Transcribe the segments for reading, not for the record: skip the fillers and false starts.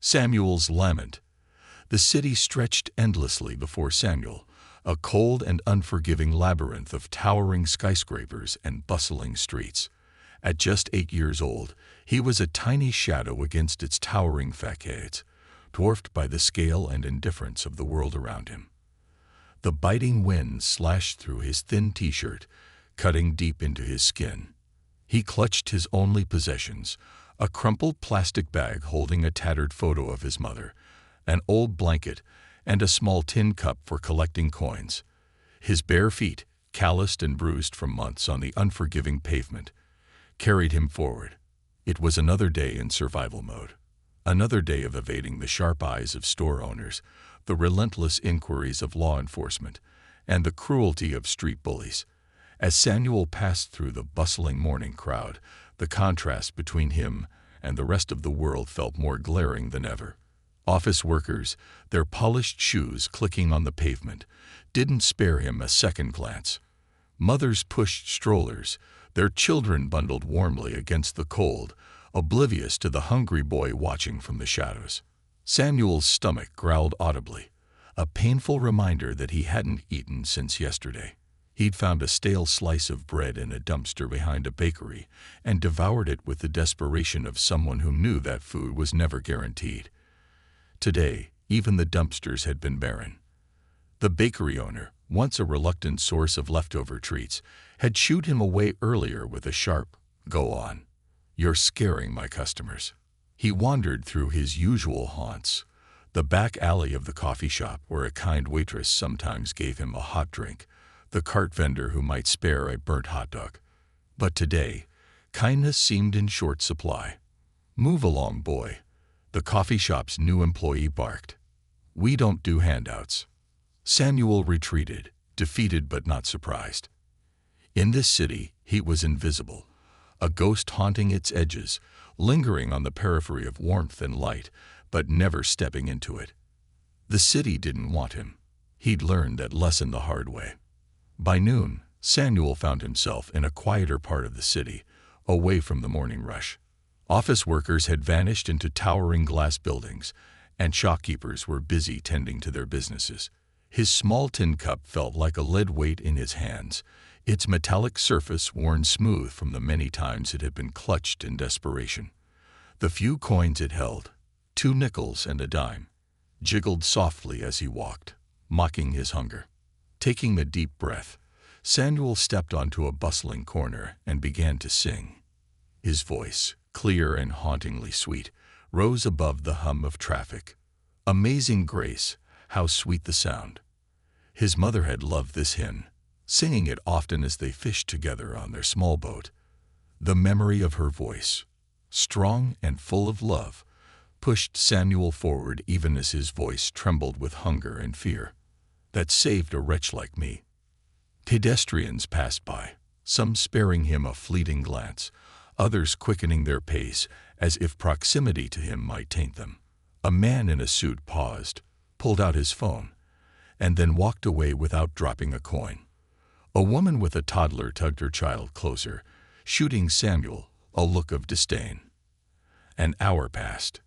Samuel's lament. The city stretched endlessly before Samuel, a cold and unforgiving labyrinth of towering skyscrapers and bustling streets. At just 8 years old, he was a tiny shadow against its towering facades, dwarfed by the scale and indifference of the world around him. The biting wind slashed through his thin t-shirt, cutting deep into his skin. He clutched his only possessions, a crumpled plastic bag holding a tattered photo of his mother, an old blanket, and a small tin cup for collecting coins. His bare feet, calloused and bruised from months on the unforgiving pavement, carried him forward. It was another day in survival mode. Another day of evading the sharp eyes of store owners, the relentless inquiries of law enforcement, and the cruelty of street bullies. As Samuel passed through the bustling morning crowd, the contrast between him and the rest of the world felt more glaring than ever. Office workers, their polished shoes clicking on the pavement, didn't spare him a second glance. Mothers pushed strollers, their children bundled warmly against the cold, oblivious to the hungry boy watching from the shadows. Samuel's stomach growled audibly, a painful reminder that he hadn't eaten since yesterday. He'd found a stale slice of bread in a dumpster behind a bakery and devoured it with the desperation of someone who knew that food was never guaranteed. Today, even the dumpsters had been barren. The bakery owner, once a reluctant source of leftover treats, had shooed him away earlier with a sharp, "Go on. You're scaring my customers." He wandered through his usual haunts, the back alley of the coffee shop where a kind waitress sometimes gave him a hot drink, the cart vendor who might spare a burnt hot dog. But today, kindness seemed in short supply. "Move along, boy," the coffee shop's new employee barked. "We don't do handouts." Samuel retreated, defeated but not surprised. In this city, he was invisible, a ghost haunting its edges, lingering on the periphery of warmth and light, but never stepping into it. The city didn't want him. He'd learned that lesson the hard way. By noon, Samuel found himself in a quieter part of the city, away from the morning rush. Office workers had vanished into towering glass buildings, and shopkeepers were busy tending to their businesses. His small tin cup felt like a lead weight in his hands, its metallic surface worn smooth from the many times it had been clutched in desperation. The few coins it held, 2 nickels and a dime, jiggled softly as he walked, mocking his hunger. Taking a deep breath, Samuel stepped onto a bustling corner and began to sing. His voice, clear and hauntingly sweet, rose above the hum of traffic. Amazing grace, how sweet the sound. His mother had loved this hymn, singing it often as they fished together on their small boat. The memory of her voice, strong and full of love, pushed Samuel forward even as his voice trembled with hunger and fear. "That saved a wretch like me." Pedestrians passed by, some sparing him a fleeting glance, others quickening their pace as if proximity to him might taint them. A man in a suit paused, pulled out his phone, and then walked away without dropping a coin. A woman with a toddler tugged her child closer, shooting Samuel a look of disdain. An hour passed.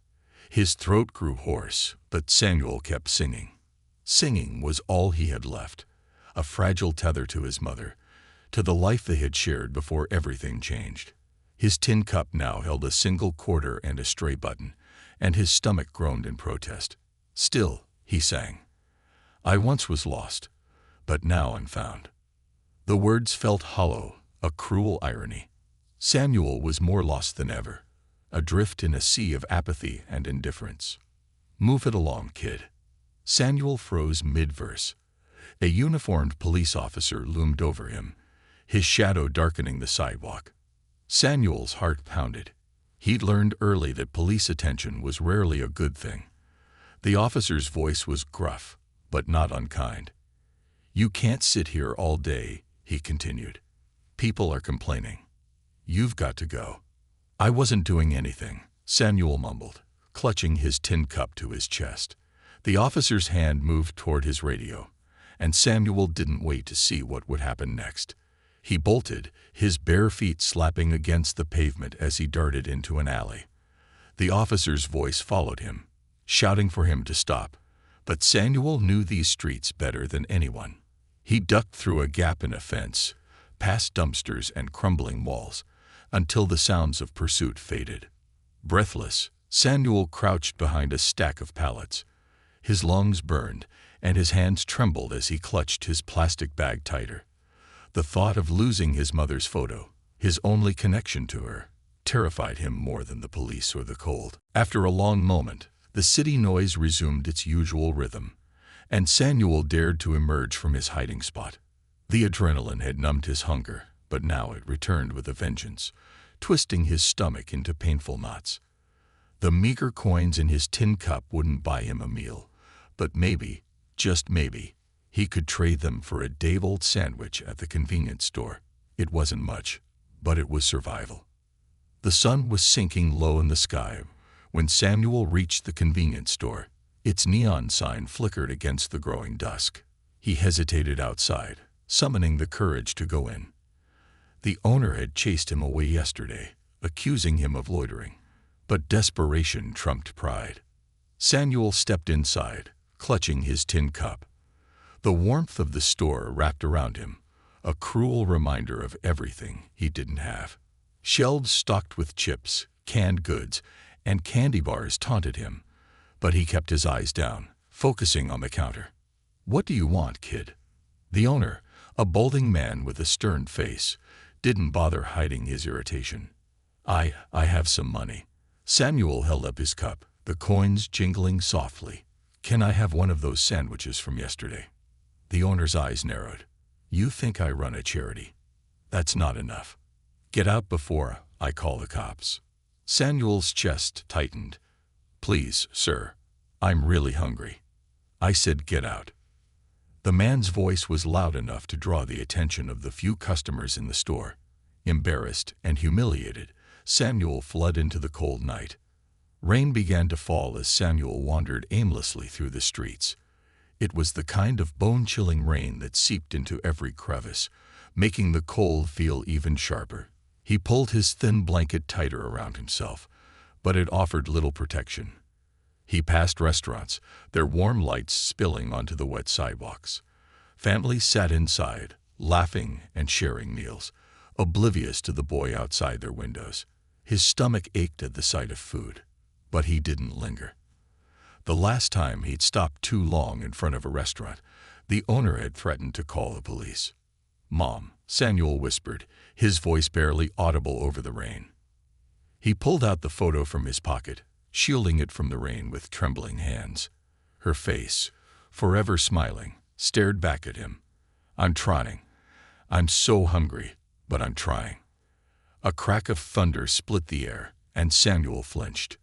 His throat grew hoarse, but Samuel kept singing. Singing was all he had left, a fragile tether to his mother, to the life they had shared before everything changed. His tin cup now held a single quarter and a stray button, and his stomach groaned in protest. Still, he sang, "I once was lost, but now I'm found." The words felt hollow, a cruel irony. Samuel was more lost than ever, adrift in a sea of apathy and indifference. "Move it along, kid." Samuel froze mid-verse. A uniformed police officer loomed over him, his shadow darkening the sidewalk. Samuel's heart pounded. He'd learned early that police attention was rarely a good thing. The officer's voice was gruff, but not unkind. "You can't sit here all day," he continued. "People are complaining. You've got to go." "I wasn't doing anything," Samuel mumbled, clutching his tin cup to his chest. The officer's hand moved toward his radio, and Samuel didn't wait to see what would happen next. He bolted, his bare feet slapping against the pavement as he darted into an alley. The officer's voice followed him, shouting for him to stop. But Samuel knew these streets better than anyone. He ducked through a gap in a fence, past dumpsters and crumbling walls, until the sounds of pursuit faded. Breathless, Samuel crouched behind a stack of pallets. His lungs burned, and his hands trembled as he clutched his plastic bag tighter. The thought of losing his mother's photo, his only connection to her, terrified him more than the police or the cold. After a long moment, the city noise resumed its usual rhythm, and Samuel dared to emerge from his hiding spot. The adrenaline had numbed his hunger, but now it returned with a vengeance, twisting his stomach into painful knots. The meager coins in his tin cup wouldn't buy him a meal, but maybe, just maybe, he could trade them for a day-old sandwich at the convenience store. It wasn't much, but it was survival. The sun was sinking low in the sky when Samuel reached the convenience store. Its neon sign flickered against the growing dusk. He hesitated outside, summoning the courage to go in. The owner had chased him away yesterday, accusing him of loitering. But desperation trumped pride. Samuel stepped inside, clutching his tin cup. The warmth of the store wrapped around him, a cruel reminder of everything he didn't have. Shelves stocked with chips, canned goods, and candy bars taunted him, but he kept his eyes down, focusing on the counter. "What do you want, kid?" The owner, a balding man with a stern face, didn't bother hiding his irritation. I have some money." Samuel held up his cup, the coins jingling softly. "Can I have one of those sandwiches from yesterday?" The owner's eyes narrowed. "You think I run a charity? That's not enough. Get out before I call the cops." Samuel's chest tightened. "Please, sir, I'm really hungry." "I said get out." The man's voice was loud enough to draw the attention of the few customers in the store. Embarrassed and humiliated, Samuel fled into the cold night. Rain began to fall as Samuel wandered aimlessly through the streets. It was the kind of bone-chilling rain that seeped into every crevice, making the cold feel even sharper. He pulled his thin blanket tighter around himself, but it offered little protection. He passed restaurants, their warm lights spilling onto the wet sidewalks. Families sat inside, laughing and sharing meals, oblivious to the boy outside their windows. His stomach ached at the sight of food, but he didn't linger. The last time he'd stopped too long in front of a restaurant, the owner had threatened to call the police. "Mom," Samuel whispered, his voice barely audible over the rain. He pulled out the photo from his pocket, shielding it from the rain with trembling hands. Her face, forever smiling, stared back at him. "I'm trying. I'm so hungry, but I'm trying." A crack of thunder split the air, and Samuel flinched.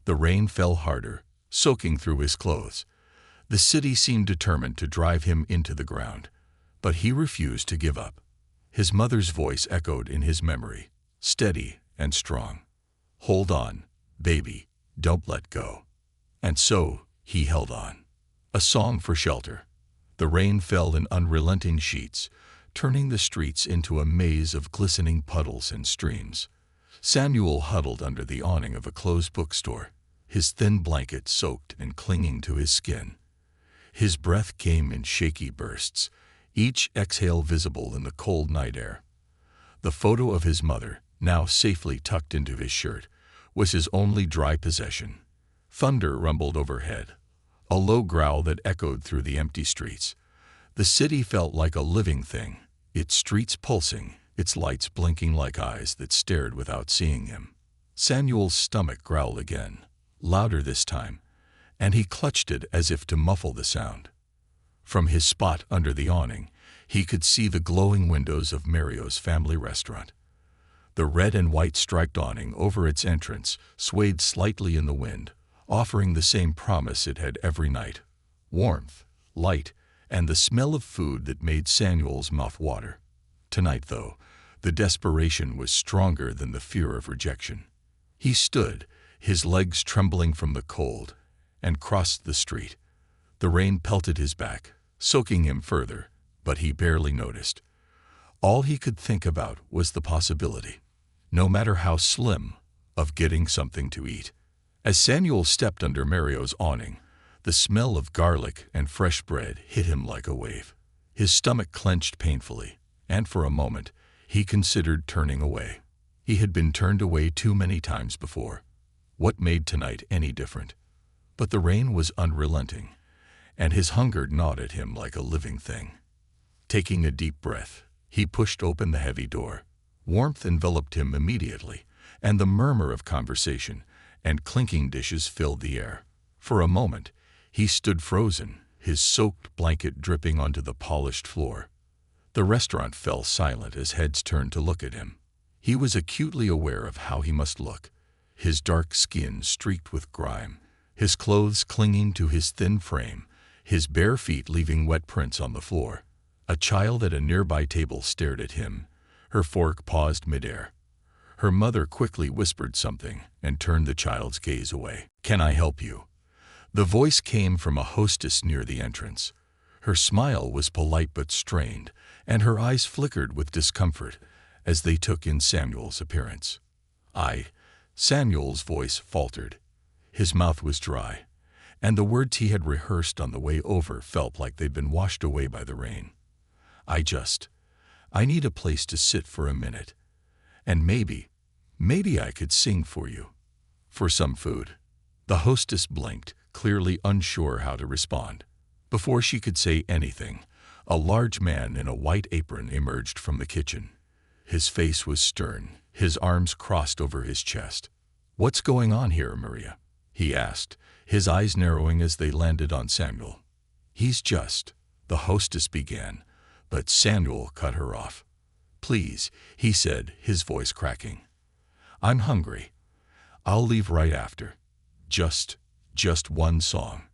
The rain fell harder, soaking through his clothes. The city seemed determined to drive him into the ground, but he refused to give up. His mother's voice echoed in his memory, steady and strong. "Hold on, baby, don't let go." And so he held on. A song for shelter. The rain fell in unrelenting sheets, turning the streets into a maze of glistening puddles and streams. Samuel huddled under the awning of a closed bookstore, his thin blanket soaked and clinging to his skin. His breath came in shaky bursts, each exhale visible in the cold night air. The photo of his mother, now safely tucked into his shirt, was his only dry possession. Thunder rumbled overhead, a low growl that echoed through the empty streets. The city felt like a living thing, its streets pulsing, its lights blinking like eyes that stared without seeing him. Samuel's stomach growled again, louder this time, and he clutched it as if to muffle the sound. From his spot under the awning, he could see the glowing windows of Mario's family restaurant. The red and white striped awning over its entrance swayed slightly in the wind, offering the same promise it had every night: warmth, light, and the smell of food that made Samuel's mouth water. Tonight, though, the desperation was stronger than the fear of rejection. He stood, his legs trembling from the cold, and crossed the street. The rain pelted his back, soaking him further, but he barely noticed. All he could think about was the possibility, no matter how slim, of getting something to eat. As Samuel stepped under Mario's awning, the smell of garlic and fresh bread hit him like a wave. His stomach clenched painfully, and for a moment, he considered turning away. He had been turned away too many times before. What made tonight any different? But the rain was unrelenting, and his hunger gnawed at him like a living thing. Taking a deep breath, he pushed open the heavy door. Warmth enveloped him immediately, and the murmur of conversation and clinking dishes filled the air. For a moment, he stood frozen, his soaked blanket dripping onto the polished floor. The restaurant fell silent as heads turned to look at him. He was acutely aware of how he must look, his dark skin streaked with grime, his clothes clinging to his thin frame, his bare feet leaving wet prints on the floor. A child at a nearby table stared at him, her fork paused midair. Her mother quickly whispered something and turned the child's gaze away. "Can I help you?" The voice came from a hostess near the entrance. Her smile was polite but strained, and her eyes flickered with discomfort as they took in Samuel's appearance. Samuel's voice faltered. His mouth was dry, and the words he had rehearsed on the way over felt like they'd been washed away by the rain. I need a place to sit for a minute. And maybe I could sing for you. For some food." The hostess blinked, clearly unsure how to respond. Before she could say anything, a large man in a white apron emerged from the kitchen. His face was stern, his arms crossed over his chest. "What's going on here, Maria?" he asked, his eyes narrowing as they landed on Samuel. The hostess began, but Samuel cut her off. "Please," he said, his voice cracking. "I'm hungry. I'll leave right after. Just one song."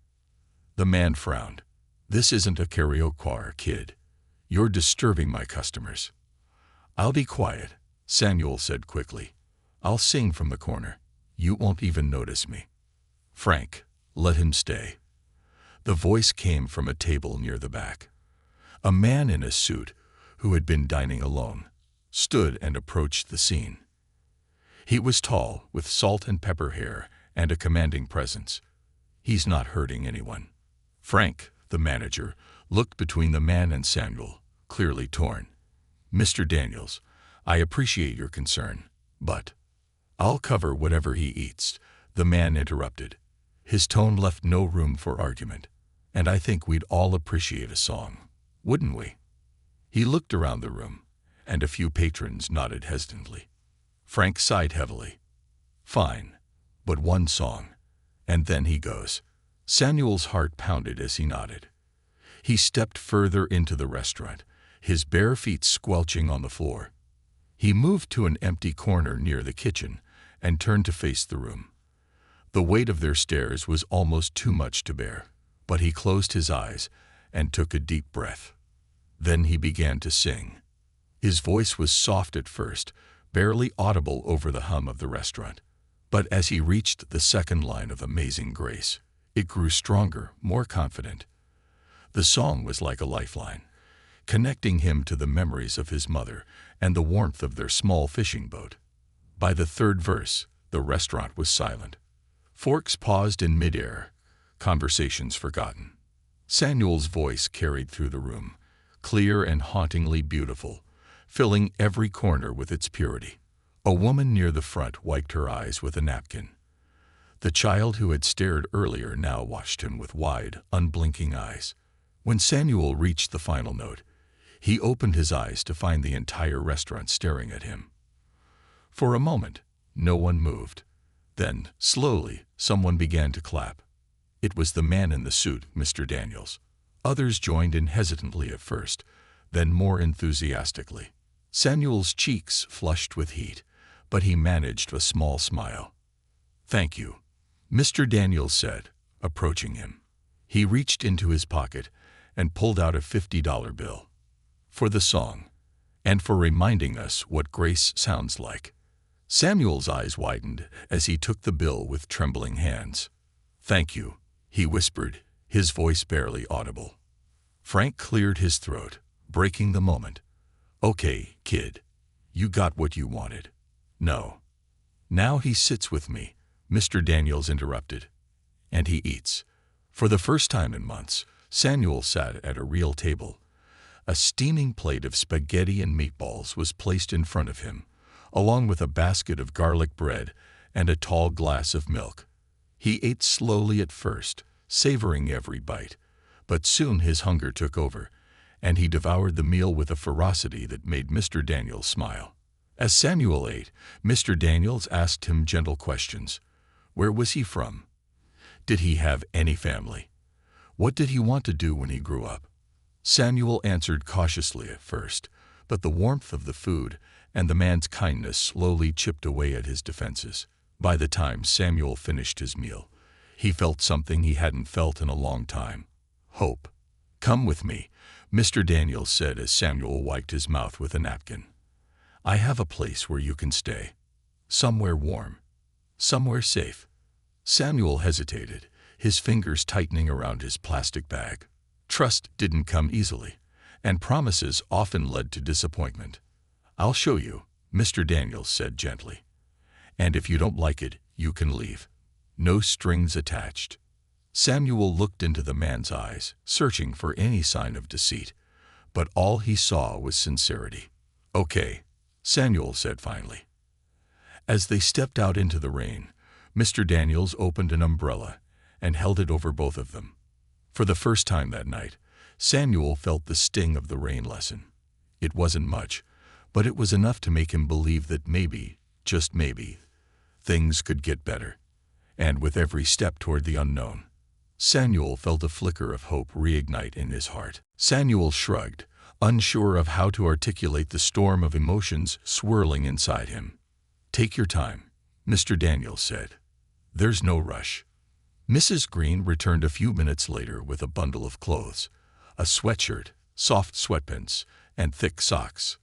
The man frowned. "This isn't a karaoke, kid. You're disturbing my customers." "I'll be quiet," Samuel said quickly. "I'll sing from the corner. You won't even notice me." "Frank, let him stay." The voice came from a table near the back. A man in a suit, who had been dining alone, stood and approached the scene. He was tall, with salt and pepper hair and a commanding presence. "He's not hurting anyone." Frank, the manager, looked between the man and Samuel, clearly torn. "Mr. Daniels, I appreciate your concern, but—" "I'll cover whatever he eats," the man interrupted. His tone left no room for argument. "And I think we'd all appreciate a song, wouldn't we?" He looked around the room, and a few patrons nodded hesitantly. Frank sighed heavily. "Fine, but one song, and then he goes." Samuel's heart pounded as he nodded. He stepped further into the restaurant, his bare feet squelching on the floor. He moved to an empty corner near the kitchen and turned to face the room. The weight of their stares was almost too much to bear, but he closed his eyes and took a deep breath. Then he began to sing. His voice was soft at first, barely audible over the hum of the restaurant. But as he reached the second line of Amazing Grace, it grew stronger, more confident. The song was like a lifeline, connecting him to the memories of his mother and the warmth of their small fishing boat. By the third verse, the restaurant was silent. Forks paused in midair, conversations forgotten. Samuel's voice carried through the room, clear and hauntingly beautiful, filling every corner with its purity. A woman near the front wiped her eyes with a napkin. The child who had stared earlier now watched him with wide, unblinking eyes. When Samuel reached the final note, he opened his eyes to find the entire restaurant staring at him. For a moment, no one moved. Then, slowly, someone began to clap. It was the man in the suit, Mr. Daniels. Others joined in hesitantly at first, then more enthusiastically. Samuel's cheeks flushed with heat, but he managed a small smile. "Thank you," Mr. Daniels said, approaching him. He reached into his pocket and pulled out a $50 bill. "For the song, and for reminding us what grace sounds like." Samuel's eyes widened as he took the bill with trembling hands. "Thank you," he whispered, his voice barely audible. Frank cleared his throat, breaking the moment. "Okay, kid. You got what you wanted. No. Now he sits with me, Mr. Daniels interrupted. And he eats. For the first time in months, Samuel sat at a real table. A steaming plate of spaghetti and meatballs was placed in front of him, along with a basket of garlic bread and a tall glass of milk. He ate slowly at first, savoring every bite, but soon his hunger took over, and he devoured the meal with a ferocity that made Mr. Daniels smile. As Samuel ate, Mr. Daniels asked him gentle questions. Where was he from? Did he have any family? What did he want to do when he grew up? Samuel answered cautiously at first, but the warmth of the food and the man's kindness slowly chipped away at his defenses. By the time Samuel finished his meal, he felt something he hadn't felt in a long time. Hope. Come with me, Mr. Daniels said as Samuel wiped his mouth with a napkin. I have a place where you can stay. Somewhere warm. Somewhere safe. Samuel hesitated, his fingers tightening around his plastic bag. Trust didn't come easily, and promises often led to disappointment. I'll show you, Mr. Daniels said gently. And if you don't like it, you can leave. No strings attached. Samuel looked into the man's eyes, searching for any sign of deceit, but all he saw was sincerity. Okay, Samuel said finally. As they stepped out into the rain, Mr. Daniels opened an umbrella and held it over both of them. For the first time that night, Samuel felt the sting of the rain lessen. It wasn't much, but it was enough to make him believe that maybe, just maybe, things could get better. And with every step toward the unknown, Samuel felt a flicker of hope reignite in his heart. Samuel shrugged, unsure of how to articulate the storm of emotions swirling inside him. Take your time, Mr. Daniels said. There's no rush. Mrs. Green returned a few minutes later with a bundle of clothes, a sweatshirt, soft sweatpants, and thick socks.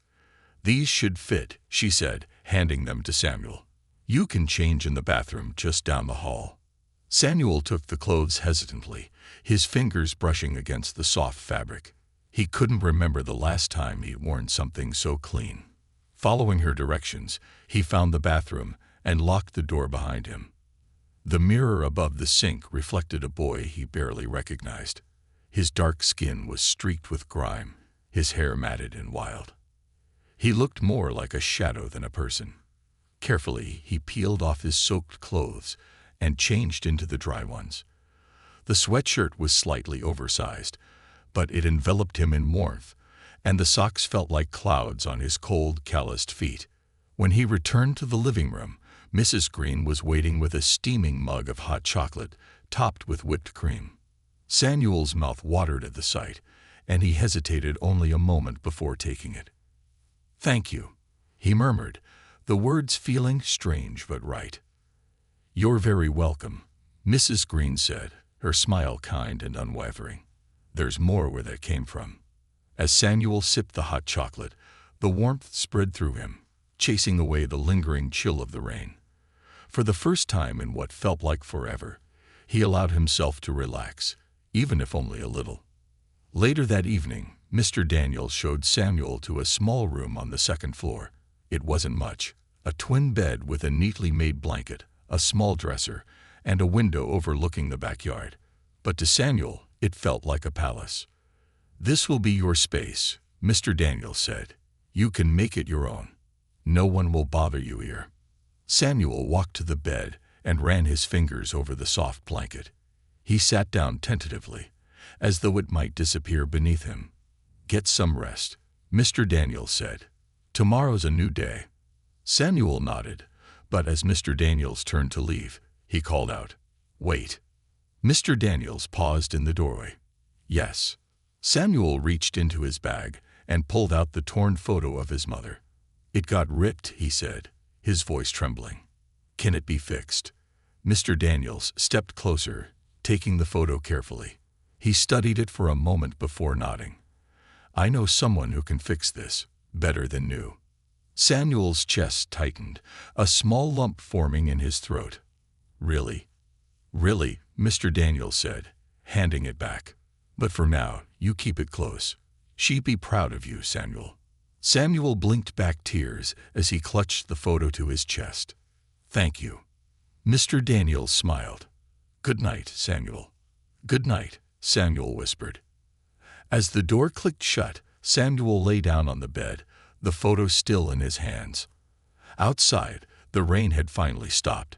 These should fit, she said, handing them to Samuel. You can change in the bathroom just down the hall. Samuel took the clothes hesitantly, his fingers brushing against the soft fabric. He couldn't remember the last time he'd worn something so clean. Following her directions, he found the bathroom and locked the door behind him. The mirror above the sink reflected a boy he barely recognized. His dark skin was streaked with grime, his hair matted and wild. He looked more like a shadow than a person. Carefully, he peeled off his soaked clothes and changed into the dry ones. The sweatshirt was slightly oversized, but it enveloped him in warmth, and the socks felt like clouds on his cold, calloused feet. When he returned to the living room, Mrs. Green was waiting with a steaming mug of hot chocolate, topped with whipped cream. Samuel's mouth watered at the sight, and he hesitated only a moment before taking it. Thank you, he murmured, the words feeling strange but right. You're very welcome, Mrs. Green said, her smile kind and unwavering. There's more where that came from. As Samuel sipped the hot chocolate, the warmth spread through him, chasing away the lingering chill of the rain. For the first time in what felt like forever, he allowed himself to relax, even if only a little. Later that evening, Mr. Daniels showed Samuel to a small room on the second floor. It wasn't much. A twin bed with a neatly made blanket, a small dresser, and a window overlooking the backyard. But to Samuel, it felt like a palace. This will be your space, Mr. Daniels said. You can make it your own. No one will bother you here. Samuel walked to the bed and ran his fingers over the soft blanket. He sat down tentatively, as though it might disappear beneath him. Get some rest, Mr. Daniels said. Tomorrow's a new day. Samuel nodded, but as Mr. Daniels turned to leave, he called out, Wait. Mr. Daniels paused in the doorway. Yes. Samuel reached into his bag and pulled out the torn photo of his mother. It got ripped, he said, his voice trembling. Can it be fixed? Mr. Daniels stepped closer, taking the photo carefully. He studied it for a moment before nodding. I know someone who can fix this, better than new. Samuel's chest tightened, a small lump forming in his throat. Really? Really, Mr. Daniels said, handing it back. But for now, you keep it close. She'd be proud of you, Samuel. Samuel blinked back tears as he clutched the photo to his chest. Thank you. Mr. Daniels smiled. "Good night, Samuel." "Good night," Samuel whispered. As the door clicked shut, Samuel lay down on the bed, the photo still in his hands. Outside, the rain had finally stopped,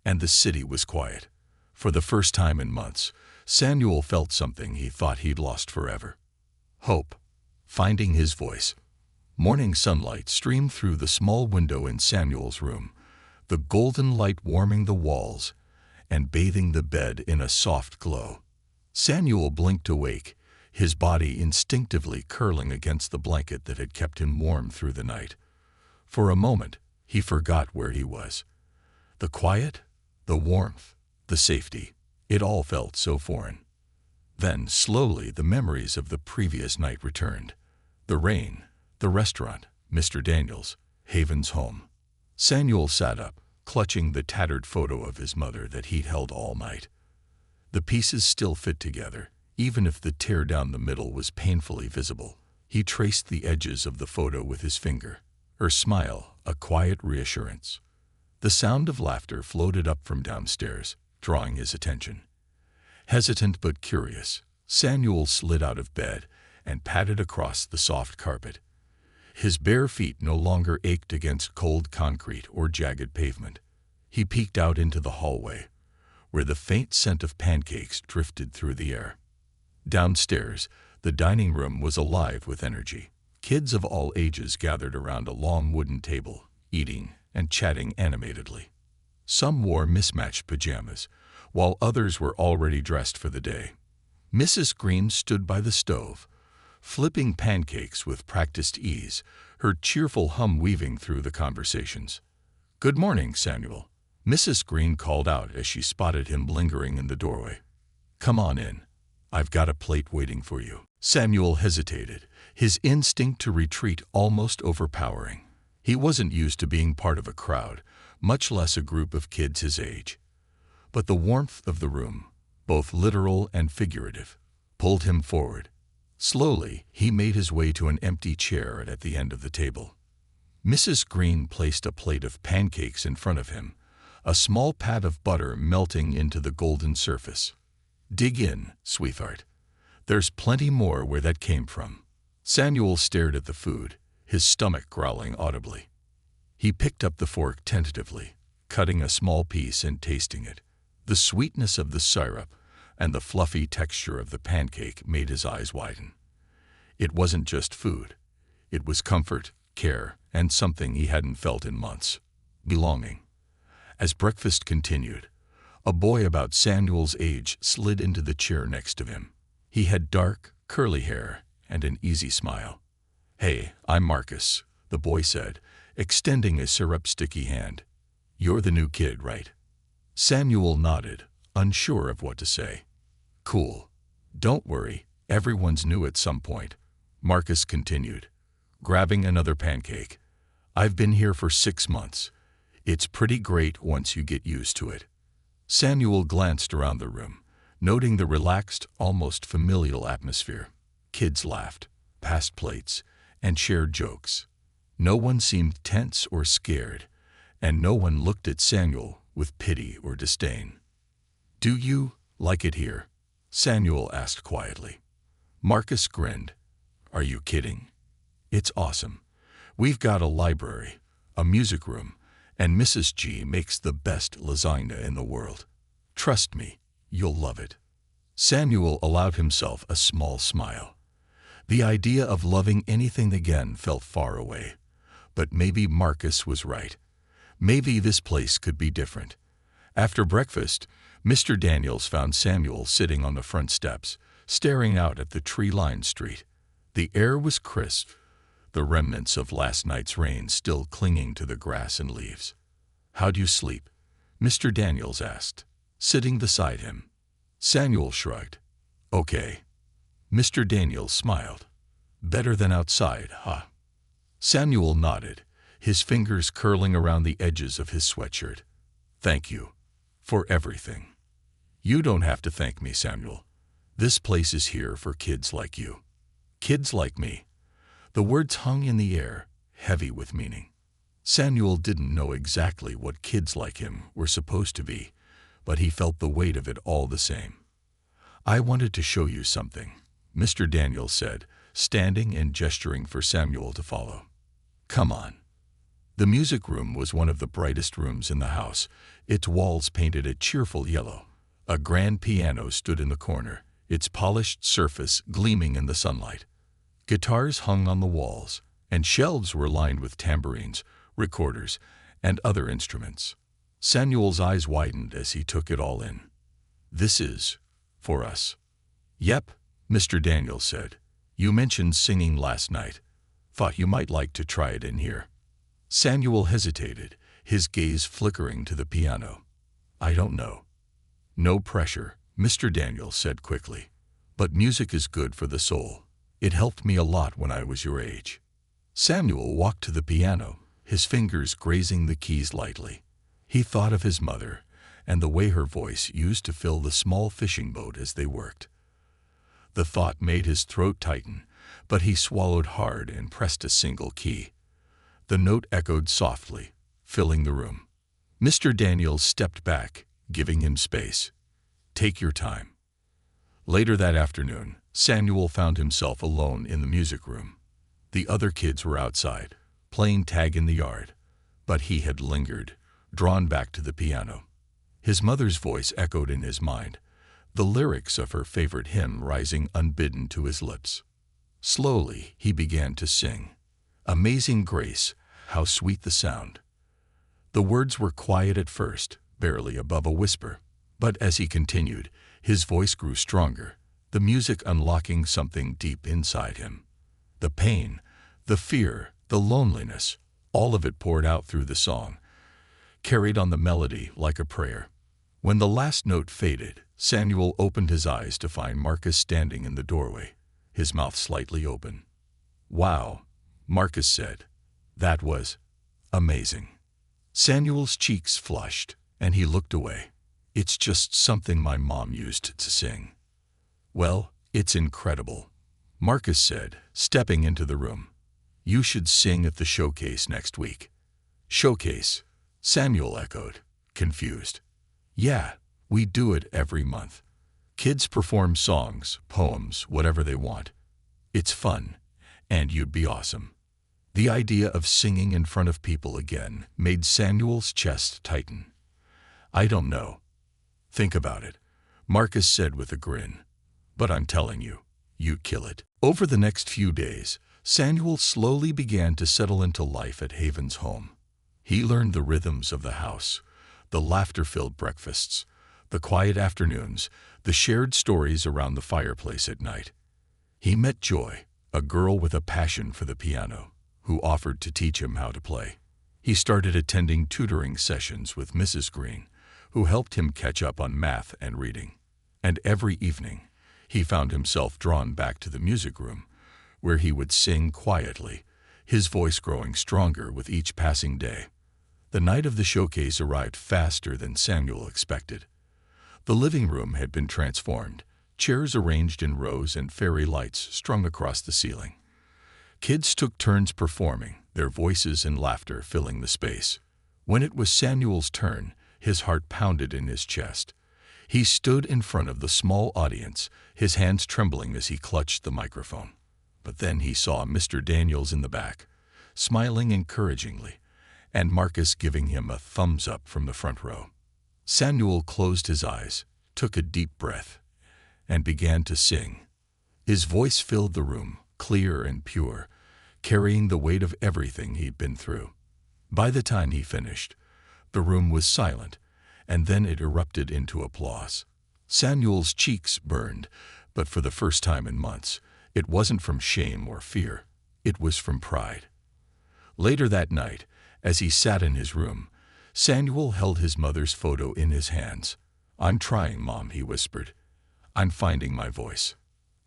and the city was quiet. For the first time in months, Samuel felt something he thought he'd lost forever. Hope. Finding his voice. Morning sunlight streamed through the small window in Samuel's room, the golden light warming the walls and bathing the bed in a soft glow. Samuel blinked awake, his body instinctively curling against the blanket that had kept him warm through the night. For a moment, he forgot where he was. The quiet, the warmth, the safety, it all felt so foreign. Then, slowly, the memories of the previous night returned. The rain, the restaurant, Mr. Daniels, Haven's home. Samuel sat up, clutching the tattered photo of his mother that he'd held all night. The pieces still fit together, even if the tear down the middle was painfully visible. He traced the edges of the photo with his finger, her smile a quiet reassurance. The sound of laughter floated up from downstairs, drawing his attention. Hesitant but curious, Samuel slid out of bed and padded across the soft carpet. His bare feet no longer ached against cold concrete or jagged pavement. He peeked out into the hallway, where the faint scent of pancakes drifted through the air. Downstairs, the dining room was alive with energy. Kids of all ages gathered around a long wooden table, eating and chatting animatedly. Some wore mismatched pajamas, while others were already dressed for the day. Mrs. Green stood by the stove, flipping pancakes with practiced ease, her cheerful hum weaving through the conversations. "Good morning, Samuel," Mrs. Green called out as she spotted him lingering in the doorway. "Come on in. I've got a plate waiting for you." Samuel hesitated, his instinct to retreat almost overpowering. He wasn't used to being part of a crowd, much less a group of kids his age. But the warmth of the room, both literal and figurative, pulled him forward. Slowly, he made his way to an empty chair at the end of the table. Mrs. Green placed a plate of pancakes in front of him, a small pat of butter melting into the golden surface. "Dig in, sweetheart. There's plenty more where that came from." Samuel stared at the food, his stomach growling audibly. He picked up the fork tentatively, cutting a small piece and tasting it. The sweetness of the syrup and the fluffy texture of the pancake made his eyes widen. It wasn't just food. It was comfort, care, and something he hadn't felt in months: belonging. As breakfast continued, a boy about Samuel's age slid into the chair next to him. He had dark, curly hair and an easy smile. "Hey, I'm Marcus," the boy said, extending a syrup-sticky hand. "You're the new kid, right?" Samuel nodded, unsure of what to say. "Cool. Don't worry, everyone's new at some point," Marcus continued, grabbing another pancake. "I've been here for 6 months. It's pretty great once you get used to it." Samuel glanced around the room, noting the relaxed, almost familial atmosphere. Kids laughed, passed plates, and shared jokes. No one seemed tense or scared, and no one looked at Samuel with pity or disdain. "Do you like it here?" Samuel asked quietly. Marcus grinned. "Are you kidding? It's awesome. We've got a library, a music room, and Mrs. G makes the best lasagna in the world. Trust me, you'll love it." Samuel allowed himself a small smile. The idea of loving anything again felt far away. But maybe Marcus was right. Maybe this place could be different. After breakfast, Mr. Daniels found Samuel sitting on the front steps, staring out at the tree-lined street. The air was crisp, the remnants of last night's rain still clinging to the grass and leaves. "How'd you sleep?" Mr. Daniels asked, sitting beside him. Samuel shrugged. "Okay." Mr. Daniels smiled. "Better than outside, huh?" Samuel nodded, his fingers curling around the edges of his sweatshirt. "Thank you. For everything." "You don't have to thank me, Samuel. This place is here for kids like you." "Kids like me." The words hung in the air, heavy with meaning. Samuel didn't know exactly what kids like him were supposed to be, but he felt the weight of it all the same. "I wanted to show you something," Mr. Daniels said, standing and gesturing for Samuel to follow. "Come on." The music room was one of the brightest rooms in the house, its walls painted a cheerful yellow. A grand piano stood in the corner, its polished surface gleaming in the sunlight. Guitars hung on the walls, and shelves were lined with tambourines, recorders, and other instruments. Samuel's eyes widened as he took it all in. "This is for us." "Yep," Mr. Daniels said. "You mentioned singing last night. Thought you might like to try it in here." Samuel hesitated, his gaze flickering to the piano. "I don't know." "No pressure," Mr. Daniels said quickly. "But music is good for the soul. It helped me a lot when I was your age." Samuel walked to the piano, his fingers grazing the keys lightly. He thought of his mother and the way her voice used to fill the small fishing boat as they worked. The thought made his throat tighten, but he swallowed hard and pressed a single key. The note echoed softly, filling the room. Mr. Daniels stepped back, giving him space. "Take your time." Later that afternoon, Samuel found himself alone in the music room. The other kids were outside, playing tag in the yard, but he had lingered, drawn back to the piano. His mother's voice echoed in his mind, the lyrics of her favorite hymn rising unbidden to his lips. Slowly, he began to sing. "Amazing grace, how sweet the sound." The words were quiet at first, barely above a whisper, but as he continued, his voice grew stronger, the music unlocking something deep inside him. The pain, the fear, the loneliness, all of it poured out through the song, carried on the melody like a prayer. When the last note faded, Samuel opened his eyes to find Marcus standing in the doorway, his mouth slightly open. "Wow," Marcus said. "That was amazing." Samuel's cheeks flushed, and he looked away. "It's just something my mom used to sing." "Well, it's incredible," Marcus said, stepping into the room. "You should sing at the showcase next week." "Showcase?" Samuel echoed, confused. "Yeah, we do it every month. Kids perform songs, poems, whatever they want. It's fun, and you'd be awesome." The idea of singing in front of people again made Samuel's chest tighten. "I don't know. Think about it," Marcus said with a grin. "But I'm telling you, you'd kill it." Over the next few days, Samuel slowly began to settle into life at Haven's home. He learned the rhythms of the house, the laughter-filled breakfasts, the quiet afternoons, the shared stories around the fireplace at night. He met Joy, a girl with a passion for the piano, who offered to teach him how to play. He started attending tutoring sessions with Mrs. Green, who helped him catch up on math and reading. And every evening, he found himself drawn back to the music room, where he would sing quietly, his voice growing stronger with each passing day. The night of the showcase arrived faster than Samuel expected. The living room had been transformed, chairs arranged in rows and fairy lights strung across the ceiling. Kids took turns performing, their voices and laughter filling the space. When it was Samuel's turn, his heart pounded in his chest. He stood in front of the small audience, his hands trembling as he clutched the microphone. But then he saw Mr. Daniels in the back, smiling encouragingly, and Marcus giving him a thumbs up from the front row. Samuel closed his eyes, took a deep breath, and began to sing. His voice filled the room, clear and pure, carrying the weight of everything he'd been through. By the time he finished, the room was silent, and then it erupted into applause. Samuel's cheeks burned, but for the first time in months, it wasn't from shame or fear, it was from pride. Later that night, as he sat in his room, Samuel held his mother's photo in his hands. "I'm trying, Mom," he whispered. "I'm finding my voice."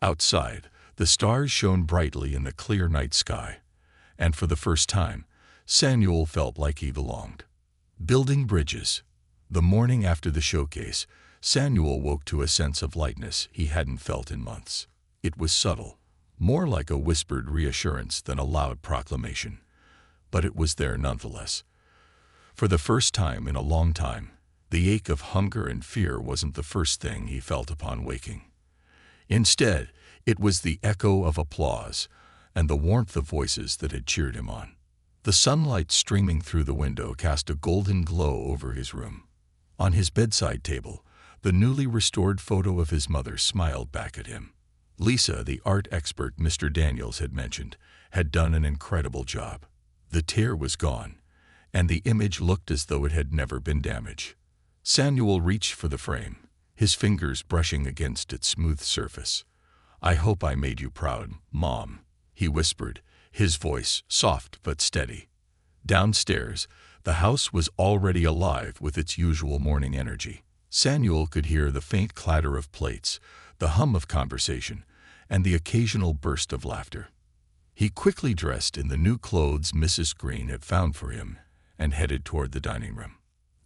Outside, the stars shone brightly in the clear night sky, and for the first time, Samuel felt like he belonged. Building bridges. The morning after the showcase, Samuel woke to a sense of lightness he hadn't felt in months. It was subtle, more like a whispered reassurance than a loud proclamation. but it was there nonetheless. For the first time in a long time, the ache of hunger and fear wasn't the first thing he felt upon waking. Instead, it was the echo of applause and the warmth of voices that had cheered him on. The sunlight streaming through the window cast a golden glow over his room. On his bedside table, the newly restored photo of his mother smiled back at him. Lisa, the art expert Mr. Daniels had mentioned, had done an incredible job. The tear was gone, and the image looked as though it had never been damaged. Samuel reached for the frame, his fingers brushing against its smooth surface. "I hope I made you proud, Mom," he whispered, his voice soft but steady. Downstairs, the house was already alive with its usual morning energy. Samuel could hear the faint clatter of plates, the hum of conversation, and the occasional burst of laughter. He quickly dressed in the new clothes Mrs. Green had found for him and headed toward the dining room.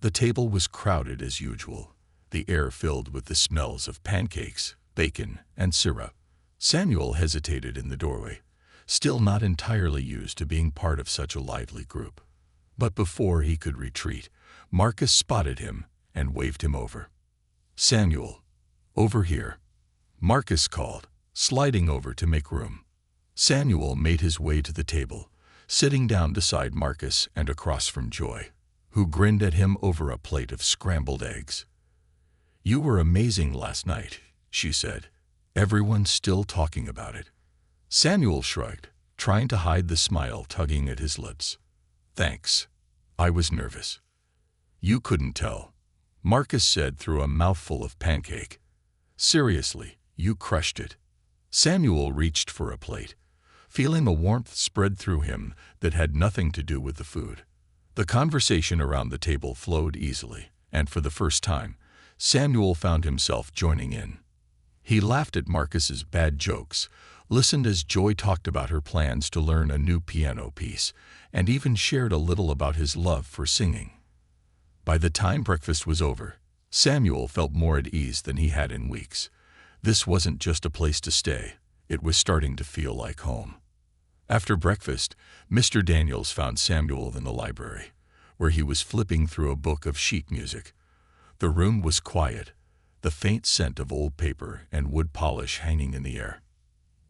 The table was crowded as usual, the air filled with the smells of pancakes, bacon, and syrup. Samuel hesitated in the doorway, still not entirely used to being part of such a lively group. But before he could retreat, Marcus spotted him and waved him over. "Samuel, over here," Marcus called, sliding over to make room. Samuel made his way to the table, sitting down beside Marcus and across from Joy, who grinned at him over a plate of scrambled eggs. "You were amazing last night," she said. "Everyone's still talking about it." Samuel shrugged, trying to hide the smile tugging at his lips. "Thanks. I was nervous." "You couldn't tell," Marcus said through a mouthful of pancake. "Seriously, you crushed it." Samuel reached for a plate, feeling a warmth spread through him that had nothing to do with the food. The conversation around the table flowed easily, and for the first time, Samuel found himself joining in. He laughed at Marcus's bad jokes, listened as Joy talked about her plans to learn a new piano piece, and even shared a little about his love for singing. By the time breakfast was over, Samuel felt more at ease than he had in weeks. This wasn't just a place to stay, it was starting to feel like home. After breakfast, Mr. Daniels found Samuel in the library, where he was flipping through a book of sheet music. The room was quiet, the faint scent of old paper and wood polish hanging in the air.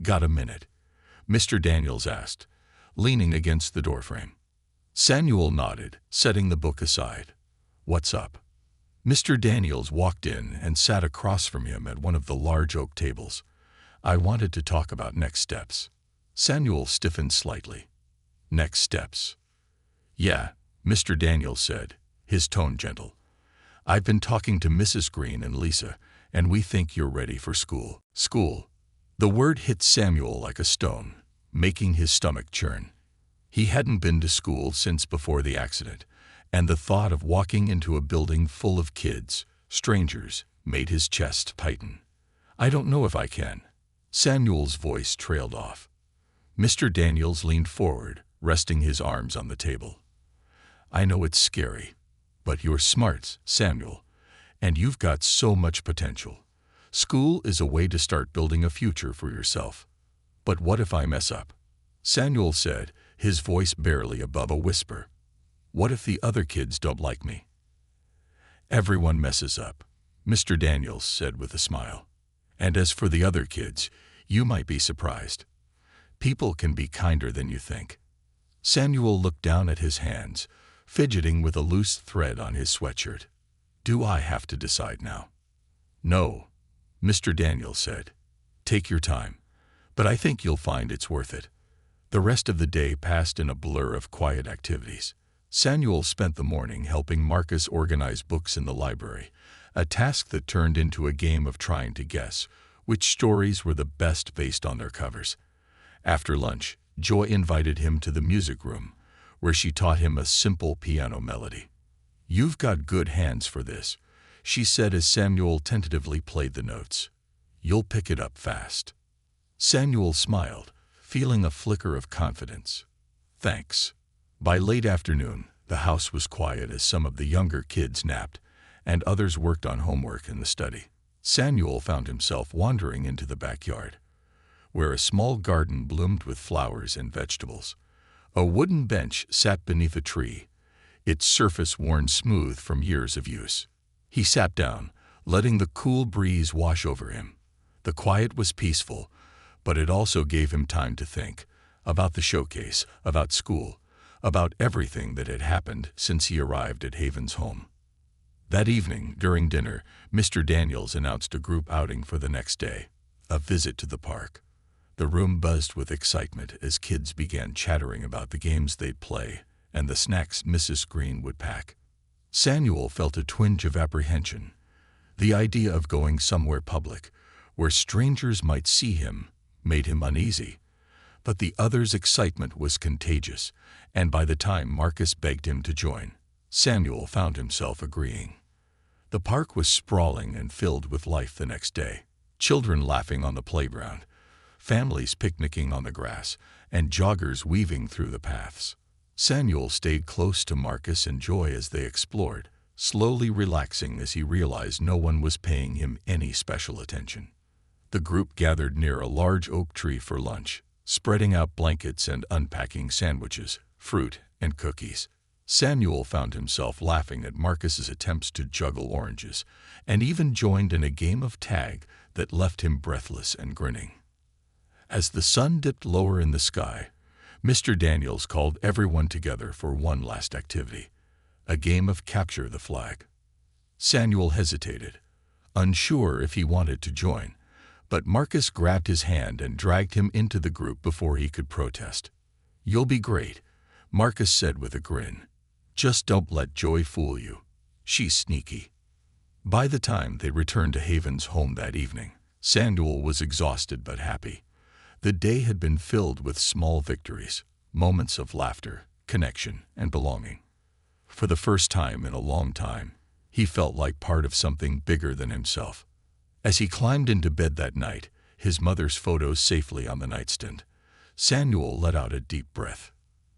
"Got a minute?" Mr. Daniels asked, leaning against the doorframe. Samuel nodded, setting the book aside. "What's up?" Mr. Daniels walked in and sat across from him at one of the large oak tables. "I wanted to talk about next steps." Samuel stiffened slightly. "Next steps?" "Yeah," Mr. Daniels said, his tone gentle. "I've been talking to Mrs. Green and Lisa, and we think you're ready for school." "School?" The word hit Samuel like a stone, making his stomach churn. He hadn't been to school since before the accident, and the thought of walking into a building full of kids, strangers, made his chest tighten. "I don't know if I can." Samuel's voice trailed off. Mr. Daniels leaned forward, resting his arms on the table. "I know it's scary, but you're smart, Samuel, and you've got so much potential. School is a way to start building a future for yourself. But what if I mess up?" Samuel said, his voice barely above a whisper. "What if the other kids don't like me?" "Everyone messes up," Mr. Daniels said with a smile. "And as for the other kids, you might be surprised. People can be kinder than you think." Samuel looked down at his hands, fidgeting with a loose thread on his sweatshirt. "Do I have to decide now?" "No," Mr. Daniels said. "Take your time, but I think you'll find it's worth it." The rest of the day passed in a blur of quiet activities. Samuel spent the morning helping Marcus organize books in the library, a task that turned into a game of trying to guess which stories were the best based on their covers. After lunch, Joy invited him to the music room, where she taught him a simple piano melody. "You've got good hands for this," she said as Samuel tentatively played the notes. "You'll pick it up fast." Samuel smiled, feeling a flicker of confidence. "Thanks." By late afternoon, the house was quiet as some of the younger kids napped, and others worked on homework in the study. Samuel found himself wandering into the backyard, where a small garden bloomed with flowers and vegetables. A wooden bench sat beneath a tree, its surface worn smooth from years of use. He sat down, letting the cool breeze wash over him. The quiet was peaceful, but it also gave him time to think about the showcase, about school, about everything that had happened since he arrived at Haven's home. That evening, during dinner, Mr. Daniels announced a group outing for the next day, a visit to the park. The room buzzed with excitement as kids began chattering about the games they'd play and the snacks Mrs. Green would pack. Samuel felt a twinge of apprehension. The idea of going somewhere public, where strangers might see him, made him uneasy. But the others' excitement was contagious, and by the time Marcus begged him to join, Samuel found himself agreeing. The park was sprawling and filled with life the next day. Children laughing on the playground, families picnicking on the grass, and joggers weaving through the paths. Samuel stayed close to Marcus and Joy as they explored, slowly relaxing as he realized no one was paying him any special attention. The group gathered near a large oak tree for lunch, spreading out blankets and unpacking sandwiches, fruit, and cookies. Samuel found himself laughing at Marcus's attempts to juggle oranges, and even joined in a game of tag that left him breathless and grinning. As the sun dipped lower in the sky, Mr. Daniels called everyone together for one last activity, a game of capture the flag. Samuel hesitated, unsure if he wanted to join, but Marcus grabbed his hand and dragged him into the group before he could protest. "You'll be great," Marcus said with a grin. "Just don't let Joy fool you. She's sneaky." By the time they returned to Haven's home that evening, Samuel was exhausted but happy. The day had been filled with small victories, moments of laughter, connection, and belonging. For the first time in a long time, he felt like part of something bigger than himself. As he climbed into bed that night, his mother's photos safely on the nightstand, Samuel let out a deep breath.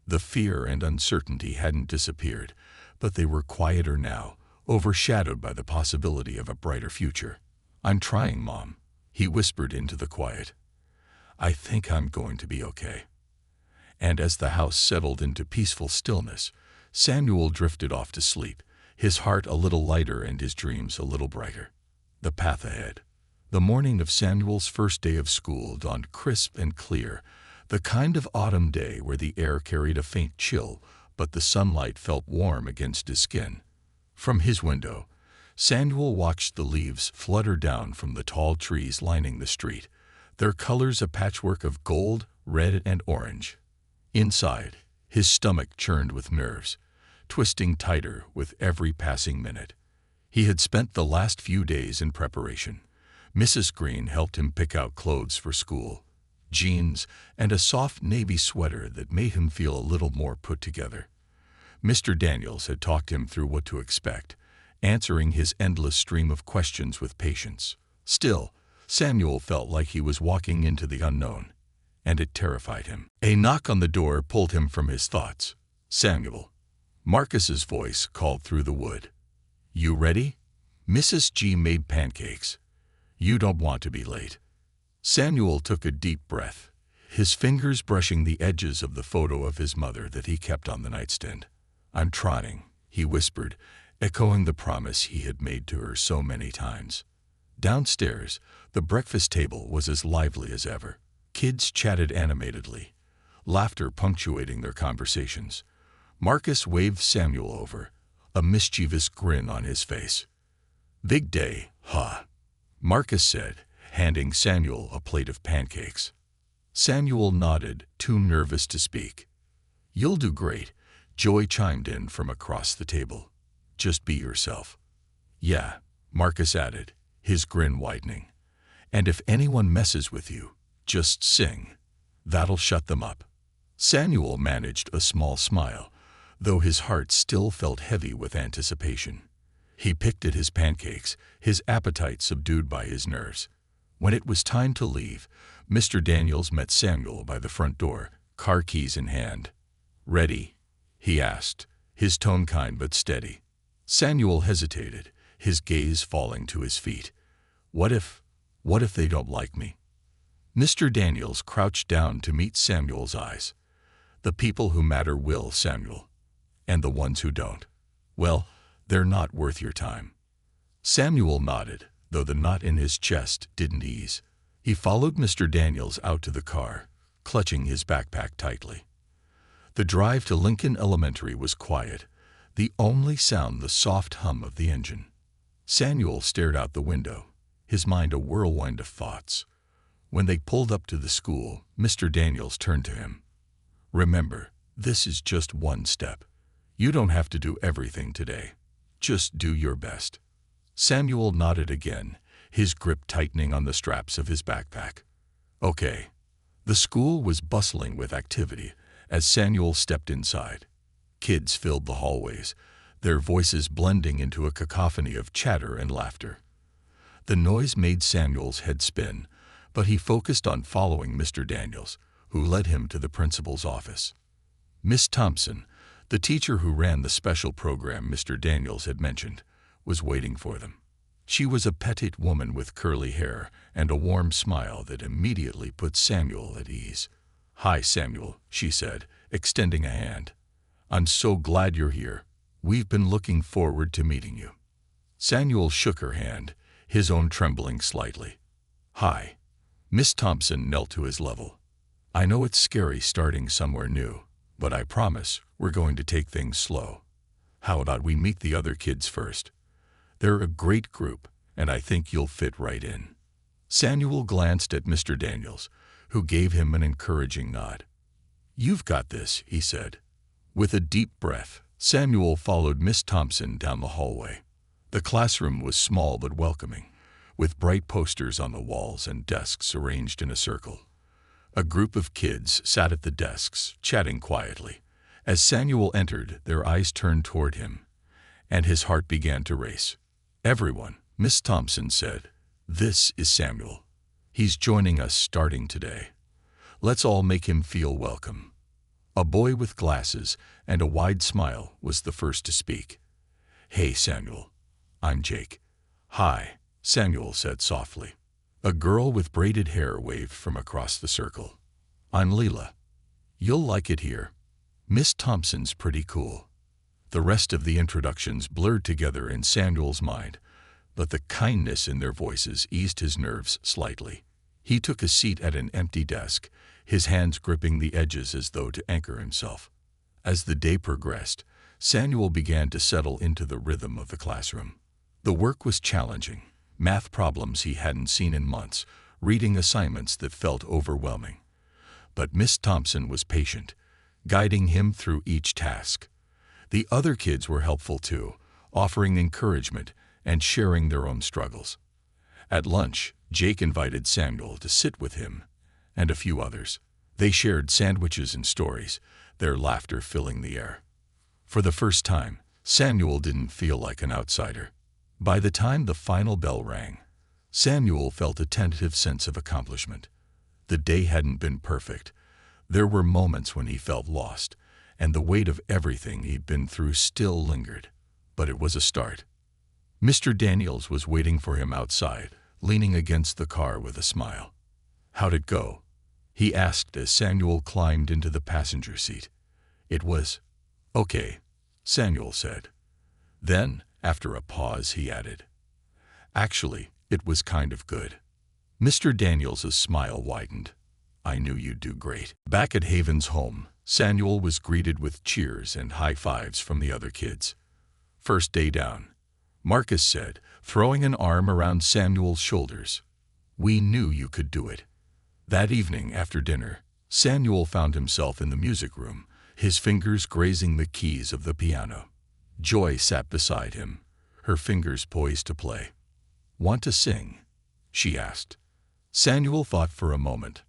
The fear and uncertainty hadn't disappeared, but they were quieter now, overshadowed by the possibility of a brighter future. "I'm trying, Mom," he whispered into the quiet. "I think I'm going to be okay." And as the house settled into peaceful stillness, Samuel drifted off to sleep, his heart a little lighter and his dreams a little brighter. The path ahead. The morning of Samuel's first day of school dawned crisp and clear, the kind of autumn day where the air carried a faint chill, but the sunlight felt warm against his skin. From his window, Samuel watched the leaves flutter down from the tall trees lining the street, their colors a patchwork of gold, red, and orange. Inside, his stomach churned with nerves, twisting tighter with every passing minute. He had spent the last few days in preparation. Mrs. Green helped him pick out clothes for school, jeans, and a soft navy sweater that made him feel a little more put together. Mr. Daniels had talked him through what to expect, answering his endless stream of questions with patience. Still, Samuel felt like he was walking into the unknown, and it terrified him. A knock on the door pulled him from his thoughts. "Samuel." Marcus's voice called through the wood. "You ready? Mrs. G made pancakes. You don't want to be late." Samuel took a deep breath, his fingers brushing the edges of the photo of his mother that he kept on the nightstand. "I'm trying," he whispered, echoing the promise he had made to her so many times. Downstairs, the breakfast table was as lively as ever. Kids chatted animatedly, laughter punctuating their conversations. Marcus waved Samuel over, a mischievous grin on his face. "Big day, huh?" Marcus said, handing Samuel a plate of pancakes. Samuel nodded, too nervous to speak. "You'll do great," Joy chimed in from across the table. "Just be yourself." "Yeah," Marcus added, his grin widening. "And if anyone messes with you, just sing. That'll shut them up." Samuel managed a small smile, though his heart still felt heavy with anticipation. He picked at his pancakes, his appetite subdued by his nerves. When it was time to leave, Mr. Daniels met Samuel by the front door, car keys in hand. "Ready?" he asked, his tone kind but steady. Samuel hesitated, his gaze falling to his feet. What if they don't like me?" Mr. Daniels crouched down to meet Samuel's eyes. The people who matter will, Samuel. And the ones who don't, well, they're not worth your time. Samuel nodded, though the knot in his chest didn't ease. He followed Mr. Daniels out to the car, clutching his backpack tightly. The drive to Lincoln Elementary was quiet, the only sound the soft hum of the engine. Samuel stared out the window, his mind a whirlwind of thoughts. When they pulled up to the school, Mr. Daniels turned to him. "Remember, this is just one step. You don't have to do everything today. Just do your best." Samuel nodded again, his grip tightening on the straps of his backpack. "Okay." The school was bustling with activity as Samuel stepped inside. Kids filled the hallways, their voices blending into a cacophony of chatter and laughter. The noise made Samuel's head spin, but he focused on following Mr. Daniels, who led him to the principal's office. Miss Thompson, the teacher who ran the special program Mr. Daniels had mentioned, was waiting for them. She was a petite woman with curly hair and a warm smile that immediately put Samuel at ease. "Hi, Samuel," she said, extending a hand. "I'm so glad you're here. We've been looking forward to meeting you." Samuel shook her hand, his own trembling slightly. "Hi." Miss Thompson knelt to his level. "I know it's scary starting somewhere new, but I promise we're going to take things slow. How about we meet the other kids first? They're a great group, and I think you'll fit right in." Samuel glanced at Mr. Daniels, who gave him an encouraging nod. "You've got this," he said. With a deep breath, Samuel followed Miss Thompson down the hallway. The classroom was small but welcoming, with bright posters on the walls and desks arranged in a circle. A group of kids sat at the desks, chatting quietly. As Samuel entered, their eyes turned toward him, and his heart began to race. "Everyone," Miss Thompson said, "this is Samuel. He's joining us starting today. Let's all make him feel welcome." A boy with glasses and a wide smile was the first to speak. "Hey, Samuel. I'm Jake." "Hi," Samuel said softly. A girl with braided hair waved from across the circle. "I'm Leela. You'll like it here. Miss Thompson's pretty cool." The rest of the introductions blurred together in Samuel's mind, but the kindness in their voices eased his nerves slightly. He took a seat at an empty desk, his hands gripping the edges as though to anchor himself. As the day progressed, Samuel began to settle into the rhythm of the classroom. The work was challenging, math problems he hadn't seen in months, reading assignments that felt overwhelming. But Miss Thompson was patient, guiding him through each task. The other kids were helpful too, offering encouragement and sharing their own struggles. At lunch, Jake invited Samuel to sit with him and a few others. They shared sandwiches and stories, their laughter filling the air. For the first time, Samuel didn't feel like an outsider. By the time the final bell rang, Samuel felt a tentative sense of accomplishment. The day hadn't been perfect. There were moments when he felt lost, and the weight of everything he'd been through still lingered. But it was a start. Mr. Daniels was waiting for him outside, leaning against the car with a smile. "How'd it go?" he asked as Samuel climbed into the passenger seat. "It was okay," Samuel said. Then, after a pause, he added, "Actually, it was kind of good." Mr. Daniels' smile widened. "I knew you'd do great." Back at Haven's home, Samuel was greeted with cheers and high fives from the other kids. "First day down," Marcus said, throwing an arm around Samuel's shoulders. "We knew you could do it." That evening, after dinner, Samuel found himself in the music room, his fingers grazing the keys of the piano. Joy sat beside him, her fingers poised to play. "Want to sing?" she asked. Samuel thought for a moment,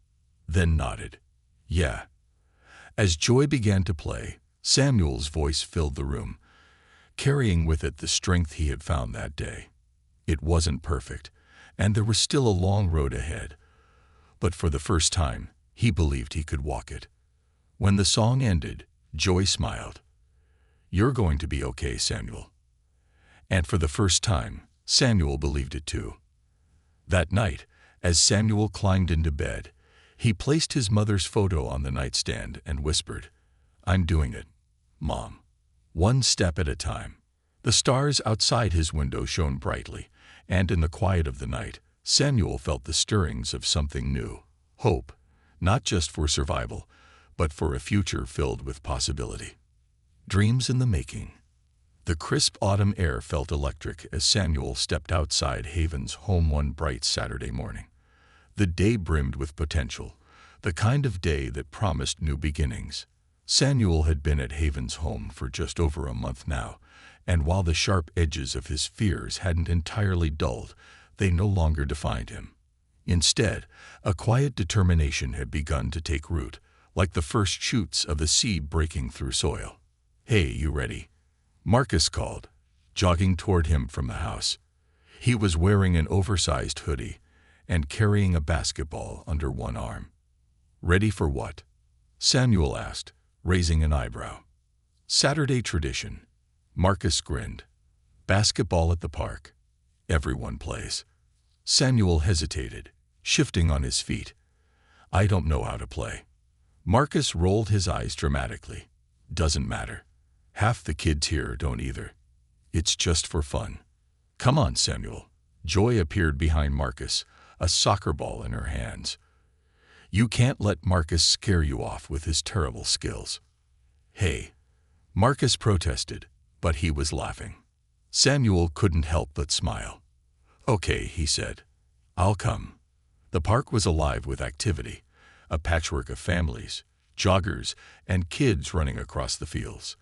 then nodded. "Yeah." As Joy began to play, Samuel's voice filled the room, carrying with it the strength he had found that day. It wasn't perfect, and there was still a long road ahead, but for the first time, he believed he could walk it. When the song ended, Joy smiled. "You're going to be okay, Samuel." And for the first time, Samuel believed it too. That night, as Samuel climbed into bed, he placed his mother's photo on the nightstand and whispered, I'm doing it, Mom. One step at a time. The stars outside his window shone brightly, and in the quiet of the night, Samuel felt the stirrings of something new. Hope, not just for survival, but for a future filled with possibility. Dreams in the making. The crisp autumn air felt electric as Samuel stepped outside Haven's home one bright Saturday morning. The day brimmed with potential, the kind of day that promised new beginnings. Samuel had been at Haven's home for just over a month now, and while the sharp edges of his fears hadn't entirely dulled, they no longer defined him. Instead, a quiet determination had begun to take root, like the first shoots of a seed breaking through soil. "Hey, you ready?" Marcus called, jogging toward him from the house. He was wearing an oversized hoodie and carrying a basketball under one arm. "Ready for what?" Samuel asked, raising an eyebrow. "Saturday tradition." Marcus grinned. "Basketball at the park. Everyone plays." Samuel hesitated, shifting on his feet. "I don't know how to play." Marcus rolled his eyes dramatically. "Doesn't matter. Half the kids here don't either. It's just for fun." "Come on, Samuel." Joy appeared behind Marcus, a soccer ball in her hands. "You can't let Marcus scare you off with his terrible skills." "Hey." Marcus protested, but he was laughing. Samuel couldn't help but smile. "Okay," he said. "I'll come." The park was alive with activity, a patchwork of families, joggers, and kids running across the fields.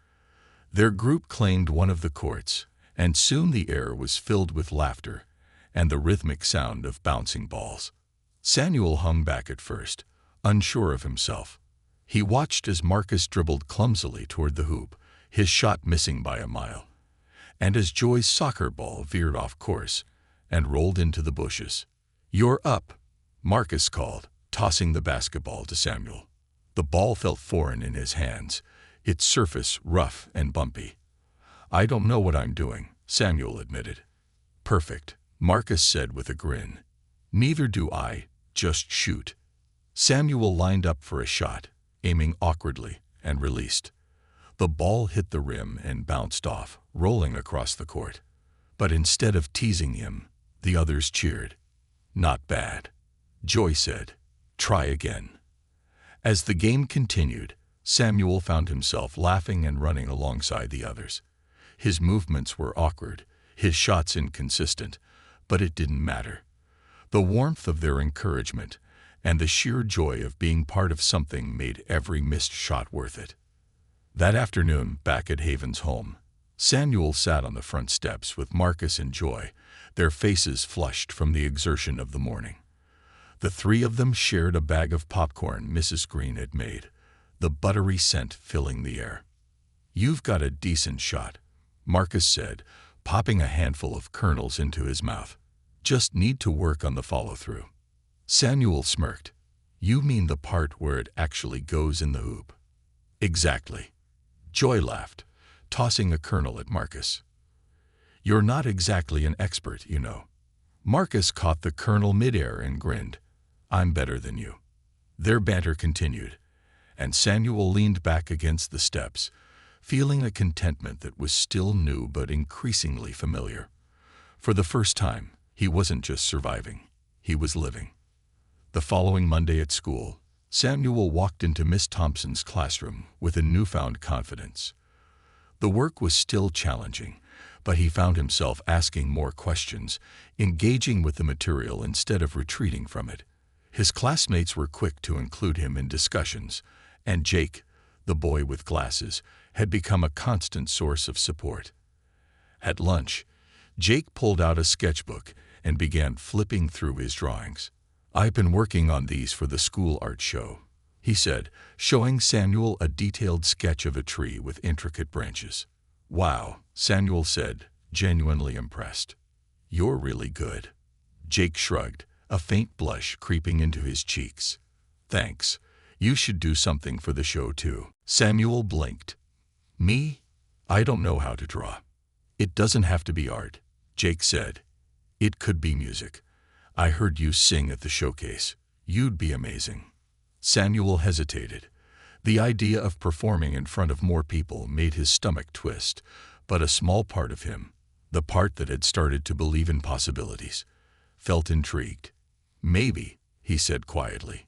Their group claimed one of the courts, and soon the air was filled with laughter and the rhythmic sound of bouncing balls. Samuel hung back at first, unsure of himself. He watched as Marcus dribbled clumsily toward the hoop, his shot missing by a mile, and as Joy's soccer ball veered off course and rolled into the bushes. "You're up," Marcus called, tossing the basketball to Samuel. The ball felt foreign in his hands, its surface rough and bumpy. "I don't know what I'm doing," Samuel admitted. "Perfect," Marcus said with a grin. "Neither do I, just shoot." Samuel lined up for a shot, aiming awkwardly, and released. The ball hit the rim and bounced off, rolling across the court. But instead of teasing him, the others cheered. "Not bad," Joy said. "Try again." As the game continued, Samuel found himself laughing and running alongside the others. His movements were awkward, his shots inconsistent, but it didn't matter. The warmth of their encouragement and the sheer joy of being part of something made every missed shot worth it. That afternoon, back at Haven's home, Samuel sat on the front steps with Marcus and Joy, their faces flushed from the exertion of the morning. The three of them shared a bag of popcorn Mrs. Green had made, the buttery scent filling the air. "You've got a decent shot," Marcus said, popping a handful of kernels into his mouth. "Just need to work on the follow-through." Samuel smirked. "You mean the part where it actually goes in the hoop?" "Exactly." Joy laughed, tossing a kernel at Marcus. "You're not exactly an expert, you know." Marcus caught the kernel midair and grinned. "I'm better than you." Their banter continued, and Samuel leaned back against the steps, feeling a contentment that was still new but increasingly familiar. For the first time, he wasn't just surviving, he was living. The following Monday at school, Samuel walked into Miss Thompson's classroom with a newfound confidence. The work was still challenging, but he found himself asking more questions, engaging with the material instead of retreating from it. His classmates were quick to include him in discussions, and Jake, the boy with glasses, had become a constant source of support. At lunch, Jake pulled out a sketchbook and began flipping through his drawings. "I've been working on these for the school art show," he said, showing Samuel a detailed sketch of a tree with intricate branches. "Wow," Samuel said, genuinely impressed. "You're really good." Jake shrugged, a faint blush creeping into his cheeks. "Thanks. You should do something for the show too." Samuel blinked. "Me? I don't know how to draw." "It doesn't have to be art," Jake said. "It could be music. I heard you sing at the showcase. You'd be amazing." Samuel hesitated, The idea of performing in front of more people made his stomach twist, but a small part of him, the part that had started to believe in possibilities, felt intrigued. "Maybe," he said quietly.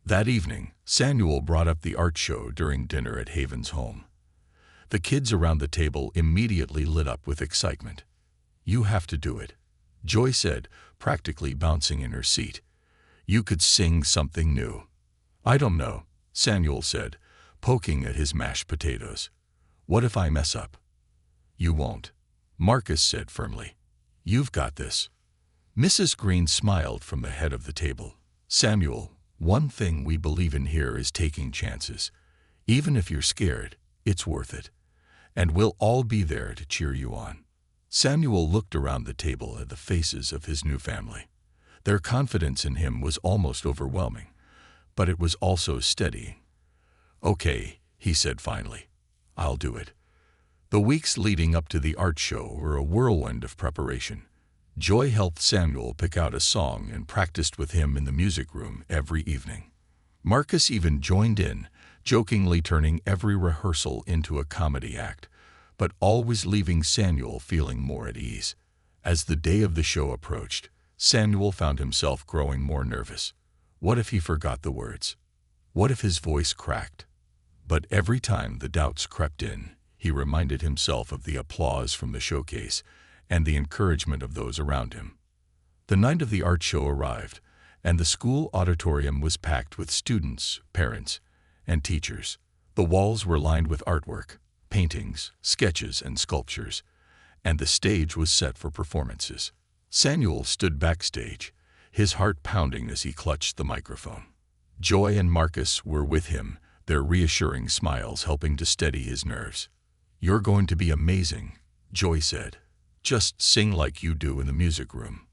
That evening, Samuel brought up the art show during dinner at Haven's home. The kids around the table immediately lit up with excitement. "You have to do it," Joy said, practically bouncing in her seat. "You could sing something new." "I don't know," Samuel said, poking at his mashed potatoes. "What if I mess up?" "You won't," Marcus said firmly. "You've got this." Mrs. Green smiled from the head of the table. "Samuel, one thing we believe in here is taking chances. Even if you're scared, it's worth it. And we'll all be there to cheer you on." Samuel looked around the table at the faces of his new family. Their confidence in him was almost overwhelming, but it was also steadying. "Okay," he said finally. "I'll do it." The weeks leading up to the art show were a whirlwind of preparation. Joy helped Samuel pick out a song and practiced with him in the music room every evening. Marcus even joined in, jokingly turning every rehearsal into a comedy act, but always leaving Samuel feeling more at ease. As the day of the show approached, Samuel found himself growing more nervous. What if he forgot the words? What if his voice cracked? But every time the doubts crept in, he reminded himself of the applause from the showcase and the encouragement of those around him. The night of the art show arrived, and the school auditorium was packed with students, parents, and teachers. The walls were lined with artwork, paintings, sketches, and sculptures, and the stage was set for performances. Samuel stood backstage, his heart pounding as he clutched the microphone. Joy and Marcus were with him, their reassuring smiles helping to steady his nerves. "You're going to be amazing," Joy said. "Just sing like you do in the music room.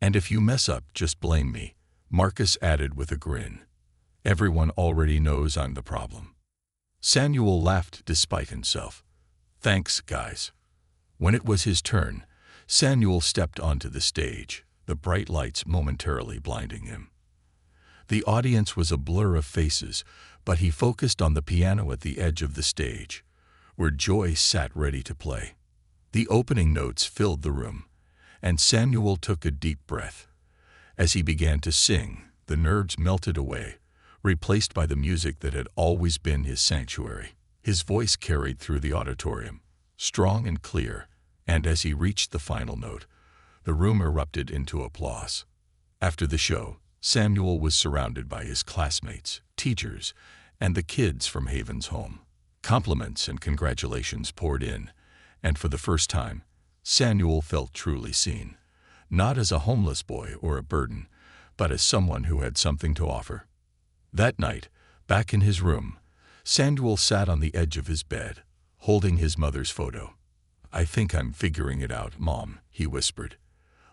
And if you mess up, just blame me," Marcus added with a grin. "Everyone already knows I'm the problem." Samuel laughed despite himself. "Thanks, guys." When it was his turn, Samuel stepped onto the stage, the bright lights momentarily blinding him. The audience was a blur of faces, but he focused on the piano at the edge of the stage, where Joy sat ready to play. The opening notes filled the room, and Samuel took a deep breath. As he began to sing, the nerves melted away, replaced by the music that had always been his sanctuary. His voice carried through the auditorium, strong and clear, and as he reached the final note, the room erupted into applause. After the show, Samuel was surrounded by his classmates, teachers, and the kids from Haven's home. Compliments and congratulations poured in, and for the first time, Samuel felt truly seen, not as a homeless boy or a burden, but as someone who had something to offer. That night, back in his room, Samuel sat on the edge of his bed, holding his mother's photo. "I think I'm figuring it out, Mom," he whispered.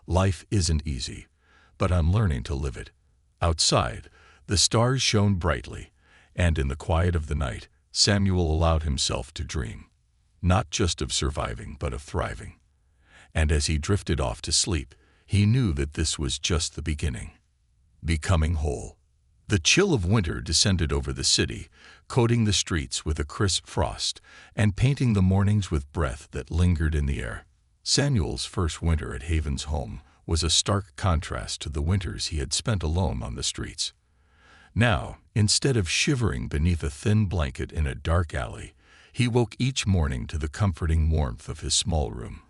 "Life isn't easy, but I'm learning to live it." Outside, the stars shone brightly, and in the quiet of the night, Samuel allowed himself to dream, not just of surviving, but of thriving. And as he drifted off to sleep, he knew that this was just the beginning. Becoming whole. The chill of winter descended over the city, coating the streets with a crisp frost and painting the mornings with breath that lingered in the air. Samuel's first winter at Haven's home was a stark contrast to the winters he had spent alone on the streets. Now, instead of shivering beneath a thin blanket in a dark alley, he woke each morning to the comforting warmth of his small room,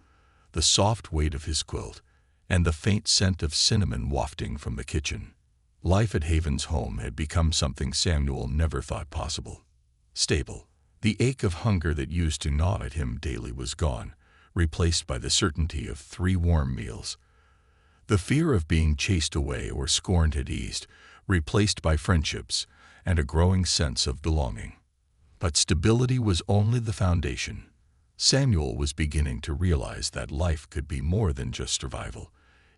the soft weight of his quilt, and the faint scent of cinnamon wafting from the kitchen. Life at Haven's home had become something Samuel never thought possible. Stable. The ache of hunger that used to gnaw at him daily was gone, replaced by the certainty of 3 warm meals. The fear of being chased away or scorned had eased, replaced by friendships and a growing sense of belonging. But stability was only the foundation. Samuel was beginning to realize that life could be more than just survival.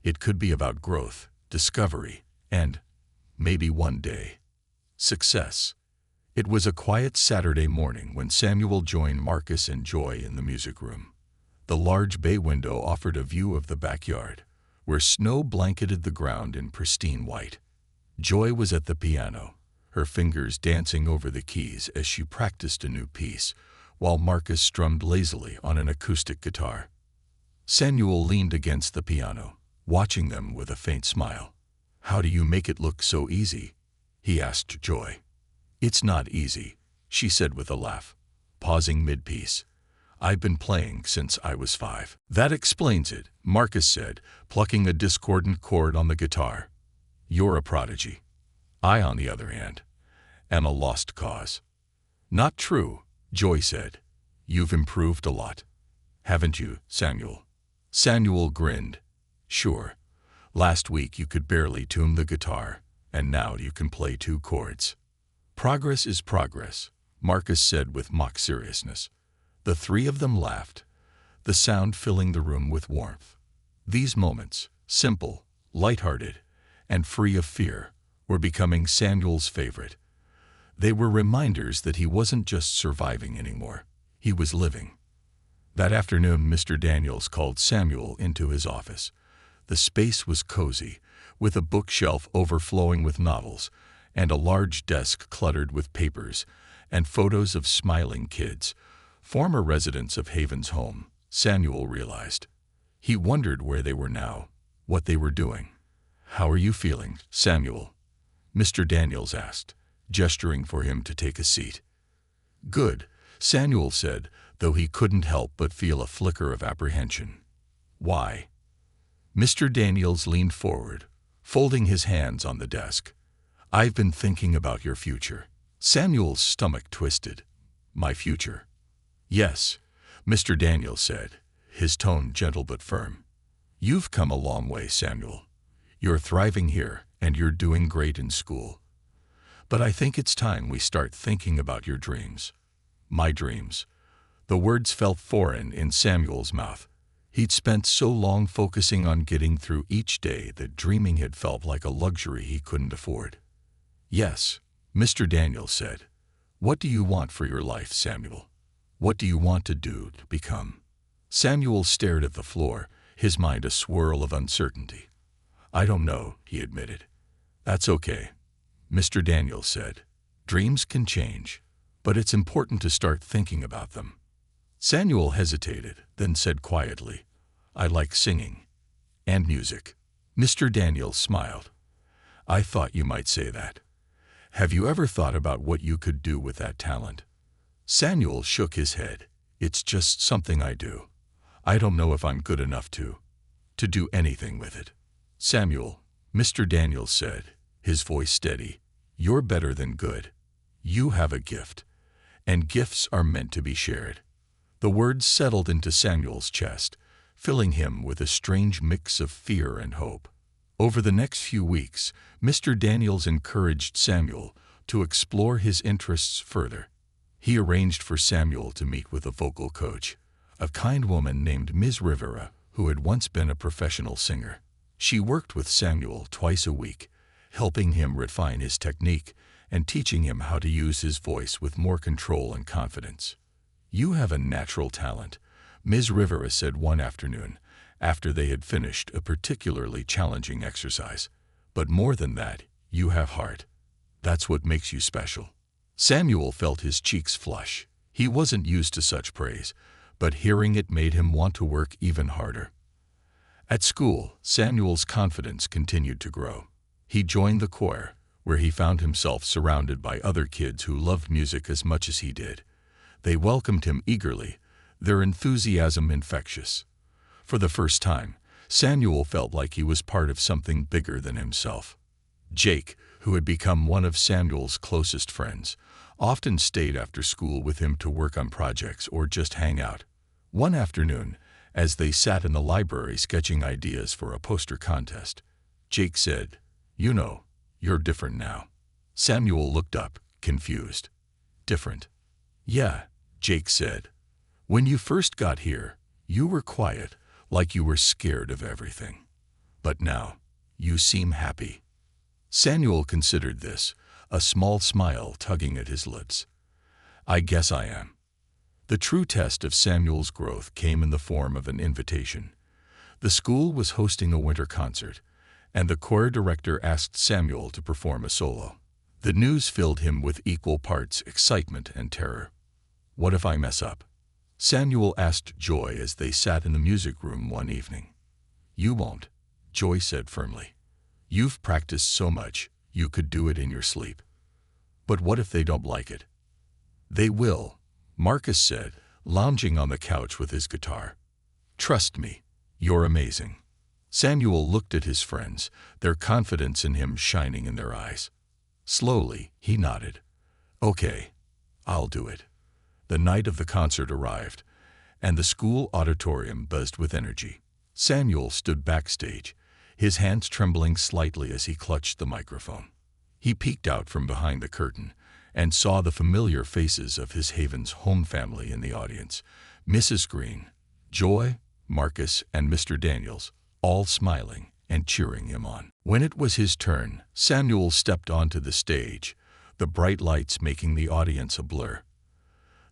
It could be about growth, discovery, and, maybe one day, success. It was a quiet Saturday morning when Samuel joined Marcus and Joy in the music room. The large bay window offered a view of the backyard, where snow blanketed the ground in pristine white. Joy was at the piano, her fingers dancing over the keys as she practiced a new piece, while Marcus strummed lazily on an acoustic guitar. Samuel leaned against the piano, watching them with a faint smile. "How do you make it look so easy?" he asked Joy. "It's not easy," she said with a laugh, pausing mid-piece. "I've been playing since I was 5. "That explains it," Marcus said, plucking a discordant chord on the guitar. "You're a prodigy. I, on the other hand, am a lost cause." "Not true," Joy said. "You've improved a lot. Haven't you, Samuel?" Samuel grinned. "Sure. Last week you could barely tune the guitar, and now you can play 2 chords." "Progress is progress," Marcus said with mock seriousness. The 3 of them laughed, the sound filling the room with warmth. These moments, simple, lighthearted, and free of fear, were becoming Samuel's favorite. They were reminders that he wasn't just surviving anymore, he was living. That afternoon, Mr. Daniels called Samuel into his office. The space was cozy, with a bookshelf overflowing with novels, and a large desk cluttered with papers and photos of smiling kids, former residents of Haven's home, Samuel realized. He wondered where they were now, what they were doing. "How are you feeling, Samuel?" Mr. Daniels asked, gesturing for him to take a seat. "Good," Samuel said, though he couldn't help but feel a flicker of apprehension. "Why?" Mr. Daniels leaned forward, folding his hands on the desk. "I've been thinking about your future." Samuel's stomach twisted. "My future?" "Yes," Mr. Daniels said, his tone gentle but firm. "You've come a long way, Samuel. You're thriving here, and you're doing great in school. But I think it's time we start thinking about your dreams." "My dreams." The words felt foreign in Samuel's mouth. He'd spent so long focusing on getting through each day that dreaming had felt like a luxury he couldn't afford. "Yes," Mr. Daniels said. "What do you want for your life, Samuel? What do you want to do, to become?" Samuel stared at the floor, his mind a swirl of uncertainty. "I don't know," he admitted. "That's okay," Mr. Daniels said. "Dreams can change, but it's important to start thinking about them." Samuel hesitated, then said quietly, "I like singing. And music." Mr. Daniels smiled. "I thought you might say that. Have you ever thought about what you could do with that talent?" Samuel shook his head. "It's just something I do. I don't know if I'm good enough to do anything with it." "Samuel," Mr. Daniels said, his voice steady, "you're better than good. You have a gift, and gifts are meant to be shared." The words settled into Samuel's chest, filling him with a strange mix of fear and hope. Over the next few weeks, Mr. Daniels encouraged Samuel to explore his interests further. He arranged for Samuel to meet with a vocal coach, a kind woman named Ms. Rivera, who had once been a professional singer. She worked with Samuel twice a week, helping him refine his technique and teaching him how to use his voice with more control and confidence. "You have a natural talent," Ms. Rivera said one afternoon, after they had finished a particularly challenging exercise. "But more than that, you have heart. That's what makes you special." Samuel felt his cheeks flush. He wasn't used to such praise, but hearing it made him want to work even harder. At school, Samuel's confidence continued to grow. He joined the choir, where he found himself surrounded by other kids who loved music as much as he did. They welcomed him eagerly, their enthusiasm infectious. For the first time, Samuel felt like he was part of something bigger than himself. Jake, who had become one of Samuel's closest friends, often stayed after school with him to work on projects or just hang out. One afternoon, as they sat in the library sketching ideas for a poster contest, Jake said, "You know, you're different now." Samuel looked up, confused. "Different?" "Yeah," Jake said. "When you first got here, you were quiet, like you were scared of everything. But now, you seem happy." Samuel considered this, a small smile tugging at his lips. "I guess I am." The true test of Samuel's growth came in the form of an invitation. The school was hosting a winter concert, and the choir director asked Samuel to perform a solo. The news filled him with equal parts excitement and terror. What if I mess up? Samuel asked Joy as they sat in the music room one evening. You won't, Joy said firmly. You've practiced so much, you could do it in your sleep. But what if they don't like it? They will, Marcus said, lounging on the couch with his guitar. Trust me, you're amazing. Samuel looked at his friends, their confidence in him shining in their eyes. Slowly, he nodded. Okay, I'll do it. The night of the concert arrived, and the school auditorium buzzed with energy. Samuel stood backstage, his hands trembling slightly as he clutched the microphone. He peeked out from behind the curtain and saw the familiar faces of his Haven's home family in the audience. Mrs. Green, Joy, Marcus, and Mr. Daniels, all smiling and cheering him on. When it was his turn, Samuel stepped onto the stage, the bright lights making the audience a blur.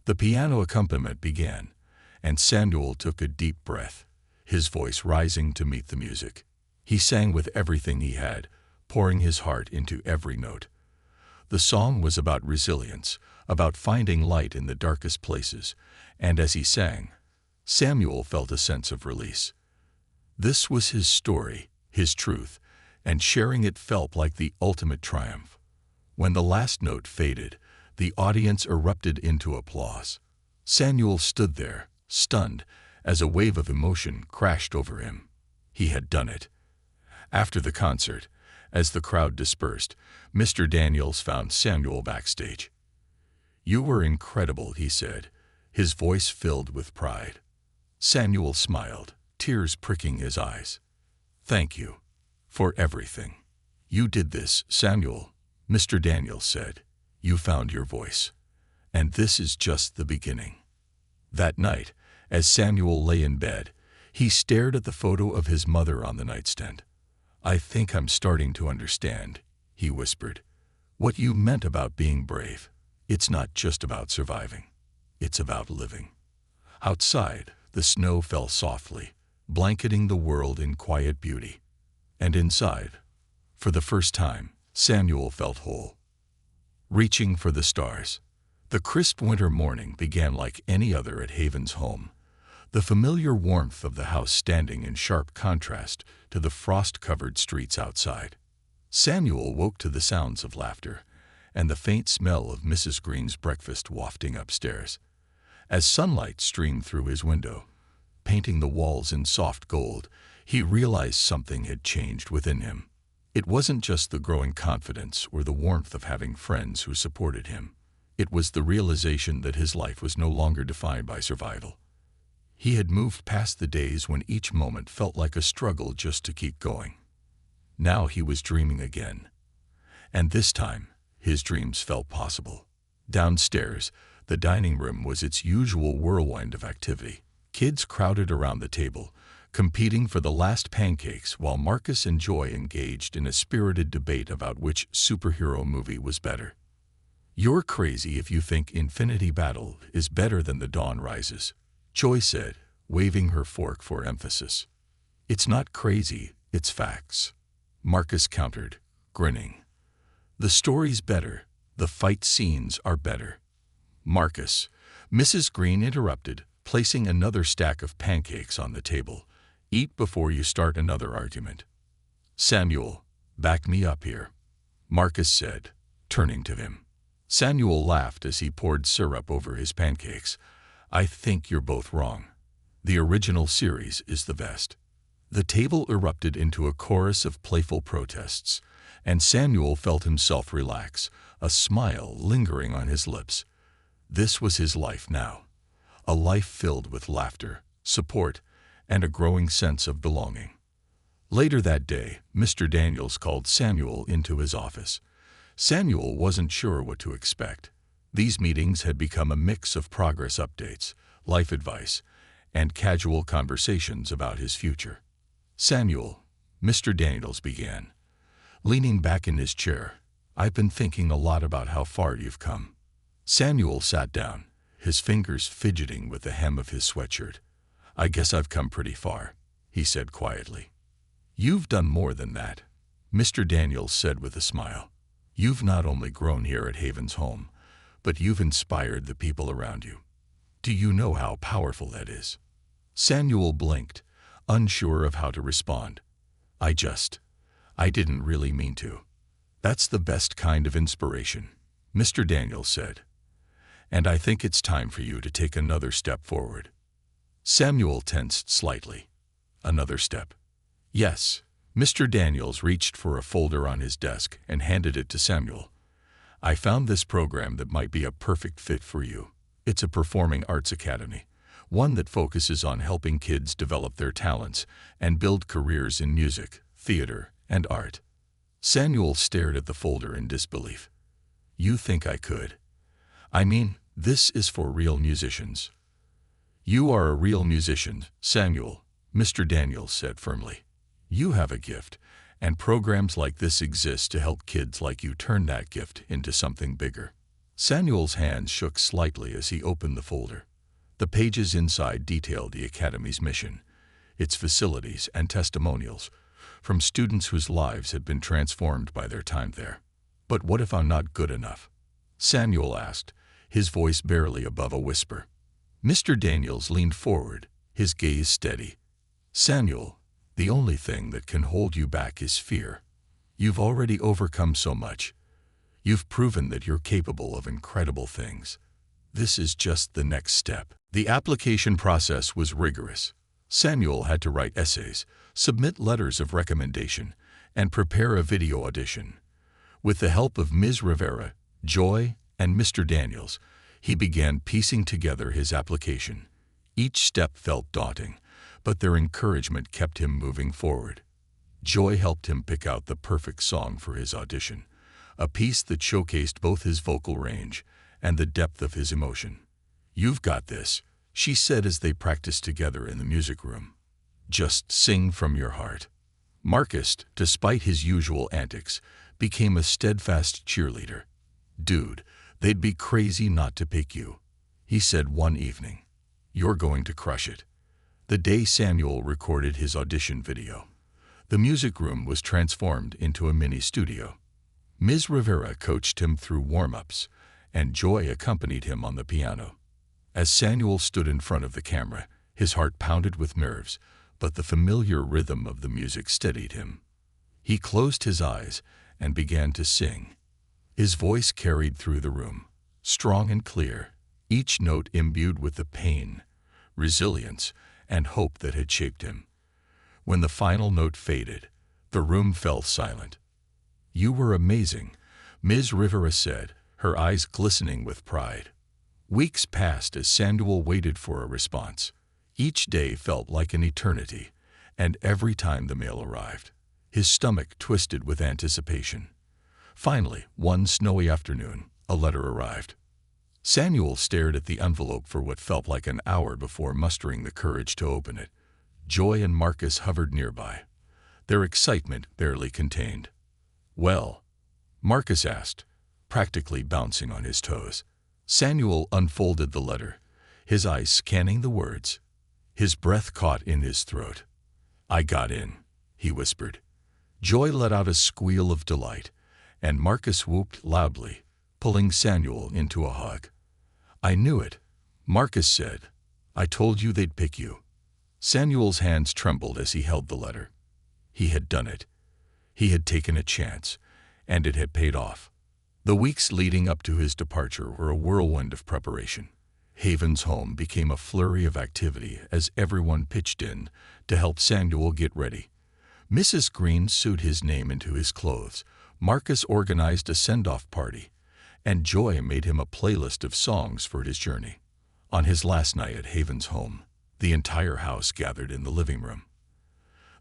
The piano accompaniment began, and Samuel took a deep breath, his voice rising to meet the music. He sang with everything he had, pouring his heart into every note. The song was about resilience, about finding light in the darkest places, and as he sang, Samuel felt a sense of release. This was his story, his truth, and sharing it felt like the ultimate triumph. When the last note faded, the audience erupted into applause. Samuel stood there, stunned, as a wave of emotion crashed over him. He had done it. After the concert, as the crowd dispersed, Mr. Daniels found Samuel backstage. You were incredible, he said, his voice filled with pride. Samuel smiled, tears pricking his eyes. Thank you for everything. You did this, Samuel, Mr. Daniels said. You found your voice. And this is just the beginning. That night, as Samuel lay in bed, he stared at the photo of his mother on the nightstand. I think I'm starting to understand, he whispered. What you meant about being brave. It's not just about surviving. It's about living. Outside, the snow fell softly, blanketing the world in quiet beauty. And inside, for the first time, Samuel felt whole. Reaching for the stars. The crisp winter morning began like any other at Haven's home, the familiar warmth of the house standing in sharp contrast to the frost-covered streets outside. Samuel woke to the sounds of laughter and the faint smell of Mrs. Green's breakfast wafting upstairs. As sunlight streamed through his window, painting the walls in soft gold, he realized something had changed within him. It wasn't just the growing confidence or the warmth of having friends who supported him. It was the realization that his life was no longer defined by survival. He had moved past the days when each moment felt like a struggle just to keep going. Now he was dreaming again. And this time, his dreams felt possible. Downstairs, the dining room was its usual whirlwind of activity. Kids crowded around the table, competing for the last pancakes while Marcus and Joy engaged in a spirited debate about which superhero movie was better. You're crazy if you think Infinity Battle is better than The Dawn Rises, Joy said, waving her fork for emphasis. It's not crazy, it's facts, Marcus countered, grinning. The story's better, the fight scenes are better. Marcus, Mrs. Green interrupted, placing another stack of pancakes on the table. Eat before you start another argument. Samuel, back me up here, Marcus said, turning to him. Samuel laughed as he poured syrup over his pancakes. I think you're both wrong. The original series is the best. The table erupted into a chorus of playful protests, and Samuel felt himself relax, a smile lingering on his lips. This was his life now, a life filled with laughter, support, and a growing sense of belonging. Later that day, Mr. Daniels called Samuel into his office. Samuel wasn't sure what to expect. These meetings had become a mix of progress updates, life advice, and casual conversations about his future. Samuel, Mr. Daniels began, leaning back in his chair. I've been thinking a lot about how far you've come. Samuel sat down, his fingers fidgeting with the hem of his sweatshirt. I guess I've come pretty far, he said quietly. You've done more than that, Mr. Daniels said with a smile. You've not only grown here at Haven's home, but you've inspired the people around you. Do you know how powerful that is?" Samuel blinked, unsure of how to respond. I didn't really mean to." "That's the best kind of inspiration," Mr. Daniels said. "And I think it's time for you to take another step forward." Samuel tensed slightly. "Another step?" "Yes." Mr. Daniels reached for a folder on his desk and handed it to Samuel. "I found this program that might be a perfect fit for you. It's a performing arts academy, one that focuses on helping kids develop their talents and build careers in music, theater, and art." Samuel stared at the folder in disbelief. "You think I could? I mean, this is for real musicians." "You are a real musician, Samuel," Mr. Daniels said firmly. "You have a gift, and programs like this exist to help kids like you turn that gift into something bigger." Samuel's hands shook slightly as he opened the folder. The pages inside detailed the Academy's mission, its facilities and testimonials, from students whose lives had been transformed by their time there. "But what if I'm not good enough?" Samuel asked, his voice barely above a whisper. Mr. Daniels leaned forward, his gaze steady. "Samuel, the only thing that can hold you back is fear. You've already overcome so much. You've proven that you're capable of incredible things. This is just the next step." The application process was rigorous. Samuel had to write essays, submit letters of recommendation, and prepare a video audition. With the help of Ms. Rivera, Joy, and Mr. Daniels, he began piecing together his application. Each step felt daunting, but their encouragement kept him moving forward. Joy helped him pick out the perfect song for his audition, a piece that showcased both his vocal range and the depth of his emotion. "You've got this," she said as they practiced together in the music room. "Just sing from your heart." Marcus, despite his usual antics, became a steadfast cheerleader. "Dude, they'd be crazy not to pick you," he said one evening. "You're going to crush it." The day Samuel recorded his audition video, the music room was transformed into a mini studio. Ms. Rivera coached him through warm-ups, and Joy accompanied him on the piano. As Samuel stood in front of the camera, his heart pounded with nerves, but the familiar rhythm of the music steadied him. He closed his eyes and began to sing. His voice carried through the room, strong and clear, each note imbued with the pain, resilience, and hope that had shaped him. When the final note faded, the room fell silent. "You were amazing," Ms. Rivera said, her eyes glistening with pride. Weeks passed as Samuel waited for a response. Each day felt like an eternity, and every time the mail arrived, his stomach twisted with anticipation. Finally, one snowy afternoon, a letter arrived. Samuel stared at the envelope for what felt like an hour before mustering the courage to open it. Joy and Marcus hovered nearby, their excitement barely contained. "Well?" Marcus asked, practically bouncing on his toes. Samuel unfolded the letter, his eyes scanning the words. His breath caught in his throat. "I got in," he whispered. Joy let out a squeal of delight, and Marcus whooped loudly, pulling Samuel into a hug. "I knew it," Marcus said. "I told you they'd pick you." Samuel's hands trembled as he held the letter. He had done it. He had taken a chance, and it had paid off. The weeks leading up to his departure were a whirlwind of preparation. Haven's home became a flurry of activity as everyone pitched in to help Samuel get ready. Mrs. Green sewed his name into his clothes, Marcus organized a send-off party, and Joy made him a playlist of songs for his journey. On his last night at Haven's home, the entire house gathered in the living room.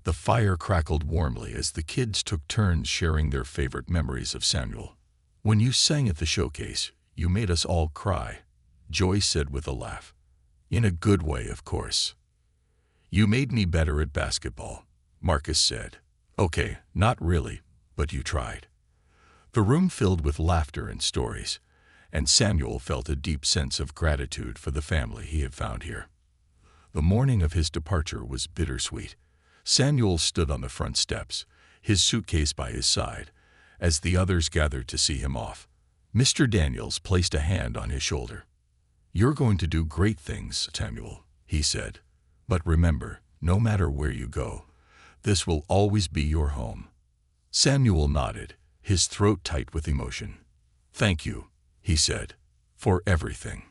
The fire crackled warmly as the kids took turns sharing their favorite memories of Samuel. "When you sang at the showcase, you made us all cry," Joy said with a laugh. "In a good way, of course." "You made me better at basketball," Marcus said. "Okay, not really, but you tried." The room filled with laughter and stories, and Samuel felt a deep sense of gratitude for the family he had found here. The morning of his departure was bittersweet. Samuel stood on the front steps, his suitcase by his side, as the others gathered to see him off. Mr. Daniels placed a hand on his shoulder. "You're going to do great things, Samuel," he said. "But remember, no matter where you go, this will always be your home." Samuel nodded, his throat tight with emotion. "Thank you," he said, "for everything."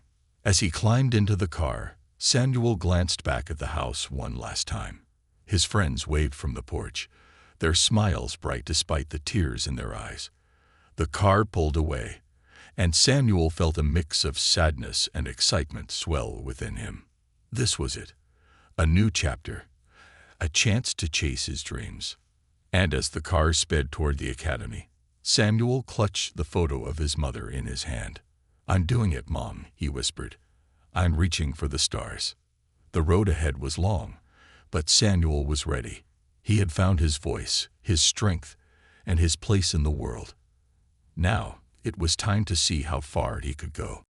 As he climbed into the car, Samuel glanced back at the house one last time. His friends waved from the porch, their smiles bright despite the tears in their eyes. The car pulled away, and Samuel felt a mix of sadness and excitement swell within him. This was it, a new chapter, a chance to chase his dreams. And as the car sped toward the academy, Samuel clutched the photo of his mother in his hand. "I'm doing it, Mom," he whispered. "I'm reaching for the stars." The road ahead was long, but Samuel was ready. He had found his voice, his strength, and his place in the world. Now it was time to see how far he could go.